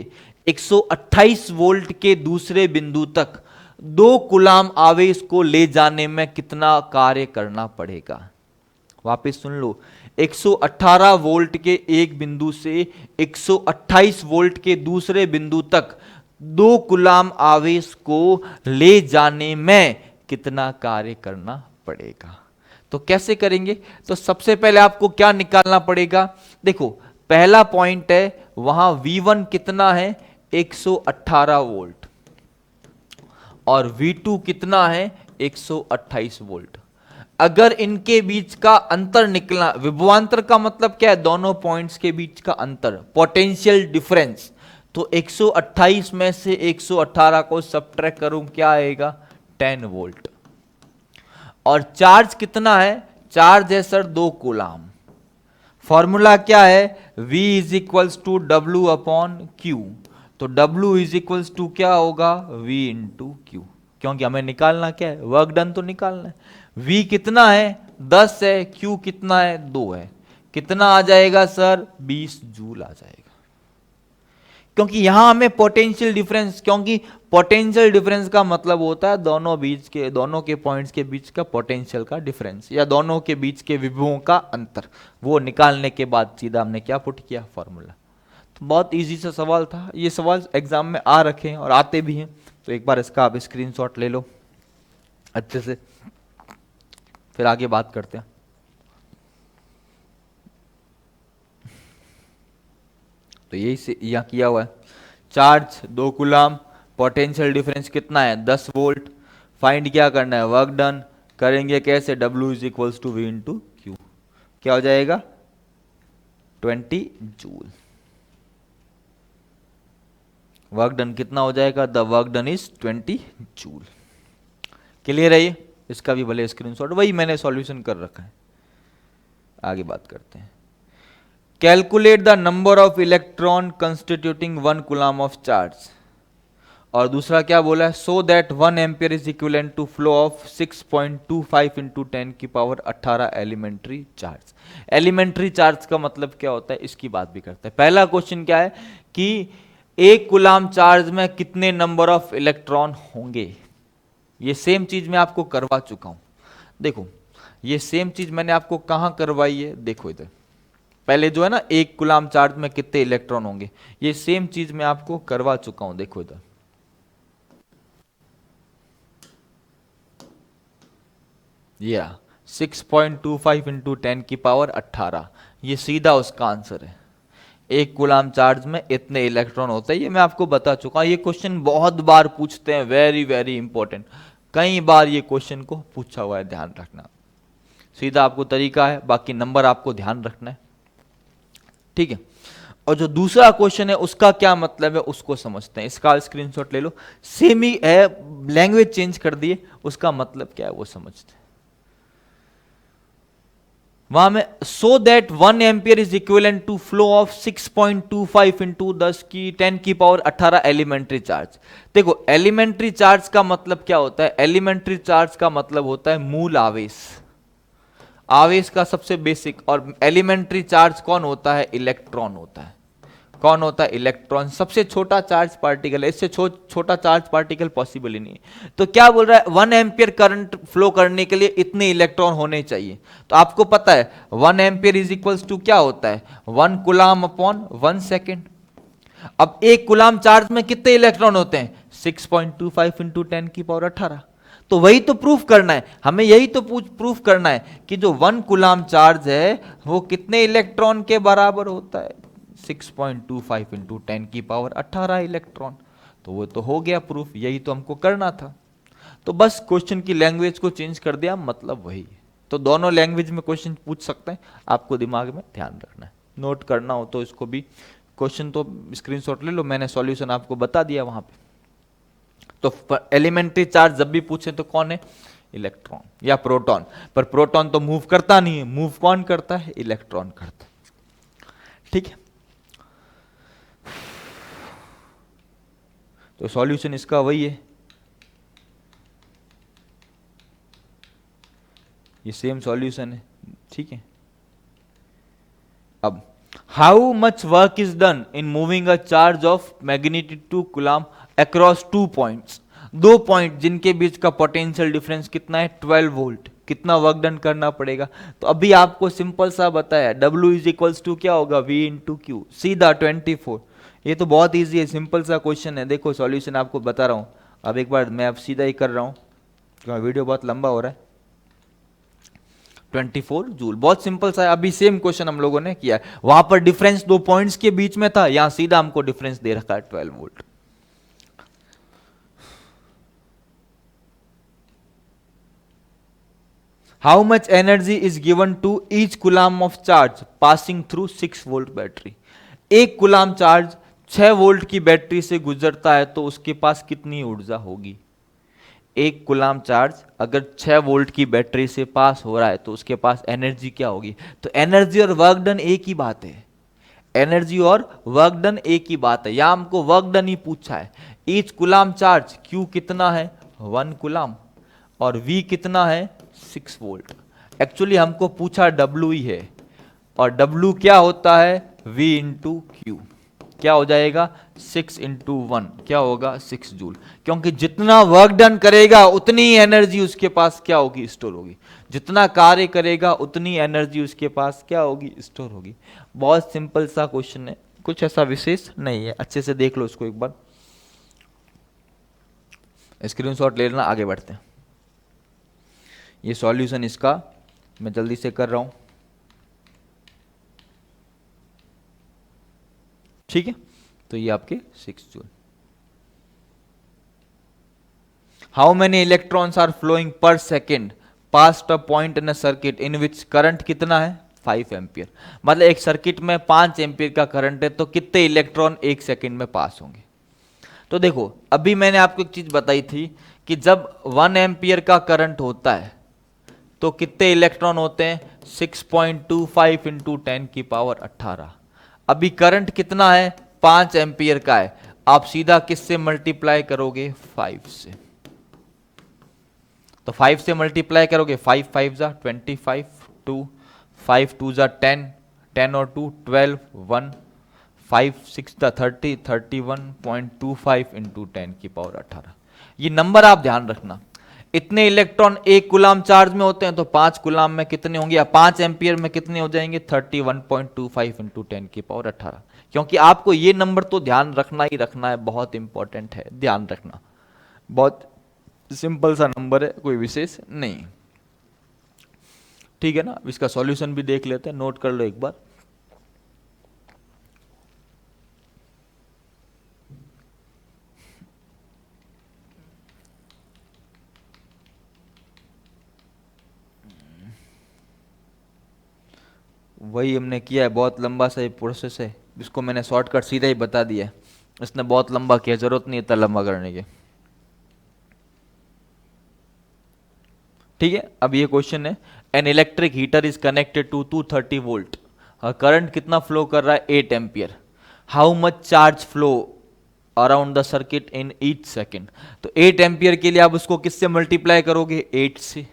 128 वोल्ट के दूसरे बिंदु तक 2 कूलाम आवेश को ले जाने में कितना कार्य करना पड़ेगा। वापस सुन लो, 118 वोल्ट के एक बिंदु से 128 वोल्ट के दूसरे बिंदु तक 2 कूलाम आवेश को ले जाने में कितना कार्य करना पड़ेगा। तो कैसे करेंगे, तो सबसे पहले आपको क्या निकालना पड़ेगा। देखो पहला पॉइंट है, वहां V1 कितना है 118 वोल्ट और V2 कितना है 128 वोल्ट। अगर इनके बीच का अंतर निकलना, विभवांतर का मतलब क्या है, दोनों पॉइंट्स के बीच का अंतर, पोटेंशियल डिफरेंस। तो 128 में से 118 को सब्ट्रैक्ट करूं, क्या आएगा 10 वोल्ट। और चार्ज कितना है, चार्ज है सर 2 कूलाम। फॉर्मूला क्या है, V is equals to W upon Q। तो W इज इक्वल्स टू क्या होगा, V इंटू Q। क्योंकि हमें निकालना क्या है, वर्क डन तो निकालना है। V कितना है, 10 है, Q कितना है, 2 है, कितना आ जाएगा सर, 20 जूल आ जाएगा। क्योंकि यहां हमें पोटेंशियल डिफरेंस, क्योंकि पोटेंशियल डिफरेंस का मतलब होता है दोनों के पॉइंट्स के बीच का पोटेंशियल का डिफरेंस, या दोनों के बीच के विभवों का अंतर, वो निकालने के बाद सीधा हमने क्या पुट किया, फॉर्मूला। तो बहुत इजी सा सवाल था, ये सवाल एग्जाम में आ रखे हैं और आते भी हैं, तो एक बार इसका आप स्क्रीनशॉट ले लो अच्छे से, फिर आगे बात करते हैं। तो यही से यहाँ किया हुआ है, चार्ज 2 कूलम, पोटेंशियल डिफरेंस कितना है, 10 वोल्ट, फाइंड क्या करना है, वर्क डन करेंगे कैसे, W is equals to V into Q, क्या हो जाएगा 20 जूल। वर्क डन कितना हो जाएगा, the work done is 20 joule. Clear है ये, इसका भी भले स्क्रीनशॉट, वही मैंने सॉल्यूशन कर रखा है। आगे बात करते हैं, calculate the number of electron constituting 1 coulomb of charge, और दूसरा क्या बोला है, so that 1 ampere is equivalent to flow of 6.25 into 10 की power 18 elementary charge. Elementary charge का मतलब क्या होता है, इसकी बात भी करते हैं। पहला क्वेश्चन क्या है कि 1 कूलम चार्ज में कितने नंबर ऑफ इलेक्ट्रॉन होंगे, ये सेम चीज मैं आपको करवा चुका हूं। देखो ये सेम चीज मैंने आपको कहां करवाई है, देखो इधर पहले जो है ना 1 कूलम चार्ज में कितने इलेक्ट्रॉन होंगे, ये सेम चीज मैं आपको करवा चुका हूं। देखो इधर या 6.25 इंटू 10 की पावर 18, ये सीधा उसका आंसर है। 1 कूलम चार्ज में इतने इलेक्ट्रॉन होते हैं, ये मैं आपको बता चुका हूं। ये क्वेश्चन बहुत बार पूछते हैं, वेरी वेरी इंपॉर्टेंट, कई बार ये क्वेश्चन को पूछा हुआ है, ध्यान रखना। सीधा आपको तरीका है, बाकी नंबर आपको ध्यान रखना है, ठीक है। और जो दूसरा क्वेश्चन है उसका क्या मतलब है उसको समझते हैं, इसका स्क्रीनशॉट ले लो, सेम ही है, लैंग्वेज चेंज कर दिए, उसका मतलब क्या है वो समझते हैं। वहां में so that 1 ampere is equivalent to flow of 6.25 into 10 की पावर 18 एलिमेंट्री चार्ज। देखो एलिमेंट्री चार्ज का मतलब क्या होता है, एलिमेंट्री चार्ज का मतलब होता है मूल आवेश, आवेश का सबसे बेसिक। और एलिमेंट्री चार्ज कौन होता है, इलेक्ट्रॉन होता है। कौन होता है, इलेक्ट्रॉन, सबसे छोटा चार्ज पार्टिकल है, इससे छोटा चार्ज पार्टिकल पॉसिबल ही नहीं है। तो क्या बोल रहा है, 1 एम्पियर करंट फ्लो करने के लिए इतने इलेक्ट्रॉन होने चाहिए। तो आपको पता है 1 एम्पियर इज इक्वल्स टू क्या होता है, 1 कूलम अपॉन 1 सेकेंड। अब 1 कूलम चार्ज में कितने इलेक्ट्रॉन होते हैं, 6.25 इंटू 10 की पावर 18। तो वही तो प्रूफ करना है हमें, यही तो प्रूफ करना है कि जो 1 कूलम चार्ज है वो कितने इलेक्ट्रॉन के बराबर होता है, 6.25 इंटू 10 की पावर 18 इलेक्ट्रॉन। तो वो तो हो गया प्रूफ, यही तो हमको करना था। तो बस क्वेश्चन की लैंग्वेज को चेंज कर दिया, मतलब वही है। तो दोनों लैंग्वेज में क्वेश्चन पूछ सकते हैं, आपको दिमाग में ध्यान रखना है, नोट करना हो तो इसको भी, क्वेश्चन तो स्क्रीनशॉट ले लो, मैंने सॉल्यूशन आपको बता दिया वहां पे। तो एलिमेंट्री चार्ज जब भी पूछे तो कौन है, इलेक्ट्रॉन या प्रोटॉन। पर प्रोटॉन तो मूव करता नहीं है, मूव कौन करता है, इलेक्ट्रॉन करता है, ठीक है। तो सॉल्यूशन इसका वही है, ये सेम सॉल्यूशन है, ठीक है। अब how much work is done in moving a charge of magnitude 2 coulomb across 2 points, 2 point जिनके बीच का पोटेंशियल डिफरेंस कितना है, 12 वोल्ट, कितना वर्क डन करना पड़ेगा। तो अभी आपको सिंपल सा बताया, W इज इक्वल्स टू क्या होगा, V इंटू क्यू, सीधा 24। ये तो बहुत इजी है, सिंपल सा क्वेश्चन है। देखो सॉल्यूशन आपको बता रहा हूं, अब एक बार मैं अब सीधा ही कर रहा हूं क्योंकि वीडियो बहुत लंबा हो रहा है। 24 जूल, बहुत सिंपल सा है। अभी सेम क्वेश्चन हम लोगों ने किया है, वहां पर डिफरेंस 2 पॉइंट्स के बीच में था, यहां सीधा हमको डिफरेंस दे रखा है 12 volt. How much energy is given to each coulomb of charge passing through 6 volt battery. 1 coulomb charge 6 volt की बैटरी से गुजरता है तो उसके पास कितनी ऊर्जा होगी। 1 कूलम चार्ज अगर 6 वोल्ट की बैटरी से पास हो रहा है तो उसके पास एनर्जी क्या होगी। तो एनर्जी और वर्क डन एक ही बात है, एनर्जी और वर्क डन एक ही बात है। यहां हमको वर्क डन ही पूछा है। ईच कूलम चार्ज Q कितना है, 1 कूलम और V कितना है 6 वोल्ट। एक्चुअली हमको पूछा W ही है और W क्या होता है V इंटू क्यू, क्या हो जाएगा 6 इंटू 1 क्या होगा 6 जूल, क्योंकि जितना वर्क डन करेगा उतनी एनर्जी उसके पास क्या होगी स्टोर होगी, जितना कार्य करेगा उतनी एनर्जी उसके पास क्या होगी स्टोर होगी। बहुत सिंपल सा क्वेश्चन है, कुछ ऐसा विशेष नहीं है, अच्छे से देख लो इसको एक बार, स्क्रीनशॉट ले लेना, आगे बढ़ते हैं। ये सॉल्यूशन इसका मैं जल्दी से कर रहा हूं, ठीक है। तो ये आपके 6 joule. How many electrons are flowing per second past a point in a circuit in which current कितना है 5 एम्पियर। मतलब एक सर्किट में 5 एम्पियर का करंट है तो कितने इलेक्ट्रॉन एक सेकेंड में पास होंगे। तो देखो अभी मैंने आपको एक चीज बताई थी कि जब 1 एम्पियर का करंट होता है तो कितने इलेक्ट्रॉन होते हैं 6.25 इंटू 10 की पावर 18। अभी करंट कितना है 5 एम्पियर का है, आप सीधा किससे मल्टीप्लाई करोगे 5 से। तो 5 से मल्टीप्लाई करोगे 5 5 जा 25, 2 5 2 जा 10, 10 और 2 12, 1 5 6 जा 30, 31.25 इंटू 10 की पावर 18। ये नंबर आप ध्यान रखना, इतने इलेक्ट्रॉन एक गुलाम चार्ज में होते हैं तो 5 गुलाम में कितने होंगे या 5 एम्पियर में कितने हो जाएंगे 31.25 इंटू 10 की पावर 18। क्योंकि आपको ये नंबर तो ध्यान रखना ही रखना है, बहुत इंपॉर्टेंट है, ध्यान रखना, बहुत सिंपल सा नंबर है, कोई विशेष नहीं, ठीक है ना। इसका सॉल्यूशन भी देख लेते हैं, नोट कर लो एक बार। वही हमने किया है, बहुत लंबा सा ये प्रोसेस है, इसको मैंने शॉर्टकट सीधा ही बता दिया है, इसने बहुत लंबा किया, जरूरत नहीं इतना लंबा करने की, ठीक है। अब ये क्वेश्चन है, an electric heater is connected to 230 volt, current कितना फ्लो कर रहा है 8 ampere, how much charge flow around the circuit in each second. तो 8 एम्पियर के लिए आप उसको किससे मल्टीप्लाई करोगे 8 से,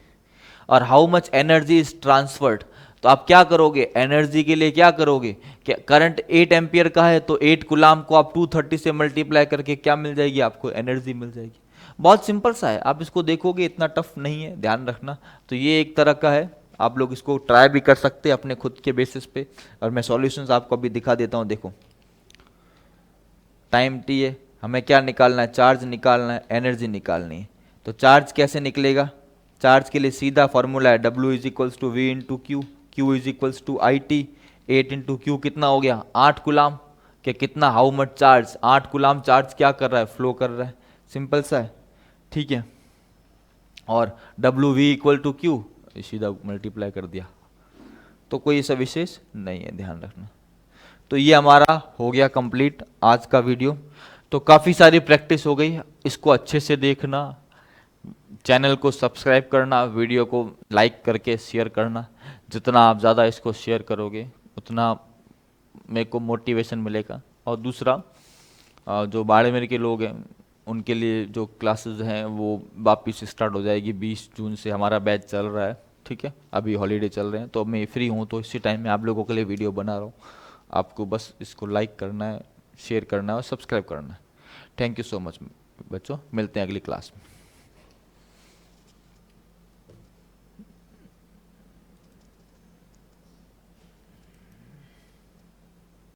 और how much energy is transferred, तो आप क्या करोगे एनर्जी के लिए क्या करोगे, क्या करंट 8 एम्पियर का है तो 8 गुलाम को आप 230 से मल्टीप्लाई करके क्या मिल जाएगी आपको एनर्जी मिल जाएगी। बहुत सिंपल सा है, आप इसको देखोगे इतना टफ नहीं है, ध्यान रखना। तो ये एक तरह का है, आप लोग इसको ट्राई भी कर सकते हैं अपने खुद के बेसिस पे, और मैं सॉल्यूशंस आपको अभी दिखा देता हूँ। देखो टाइम टी है, हमें क्या निकालना है चार्ज निकालना है, एनर्जी निकालनी है। तो चार्ज कैसे निकलेगा, चार्ज के लिए सीधा फॉर्मूला है W is equals to V into Q, Q is equals to I T, 8 into Q कितना हो गया 8 गुलाम के कितना how much charge 8 coulomb charge क्या कर रहा है फ्लो कर रहा है, सिंपल सा है, ठीक है। और W V equal to Q सीधा मल्टीप्लाई कर दिया, तो कोई ऐसा विशेष नहीं है, ध्यान रखना। तो ये हमारा हो गया कंप्लीट आज का वीडियो। तो काफ़ी सारी प्रैक्टिस हो गई, इसको अच्छे से देखना, चैनल को सब्सक्राइब करना, वीडियो को लाइक करके शेयर करना, जितना आप ज़्यादा इसको शेयर करोगे उतना मेरे को मोटिवेशन मिलेगा। और दूसरा जो बाड़मेर के लोग हैं उनके लिए जो क्लासेस हैं वो वापस स्टार्ट हो जाएगी, 20 जून से हमारा बैच चल रहा है, ठीक है। अभी हॉलीडे चल रहे हैं तो मैं फ्री हूँ, तो इसी टाइम में आप लोगों के लिए वीडियो बना रहा हूँ। आपको बस इसको लाइक करना है, शेयर करना है और सब्सक्राइब करना है। थैंक यू सो मच बच्चों, मिलते हैं अगली क्लास में।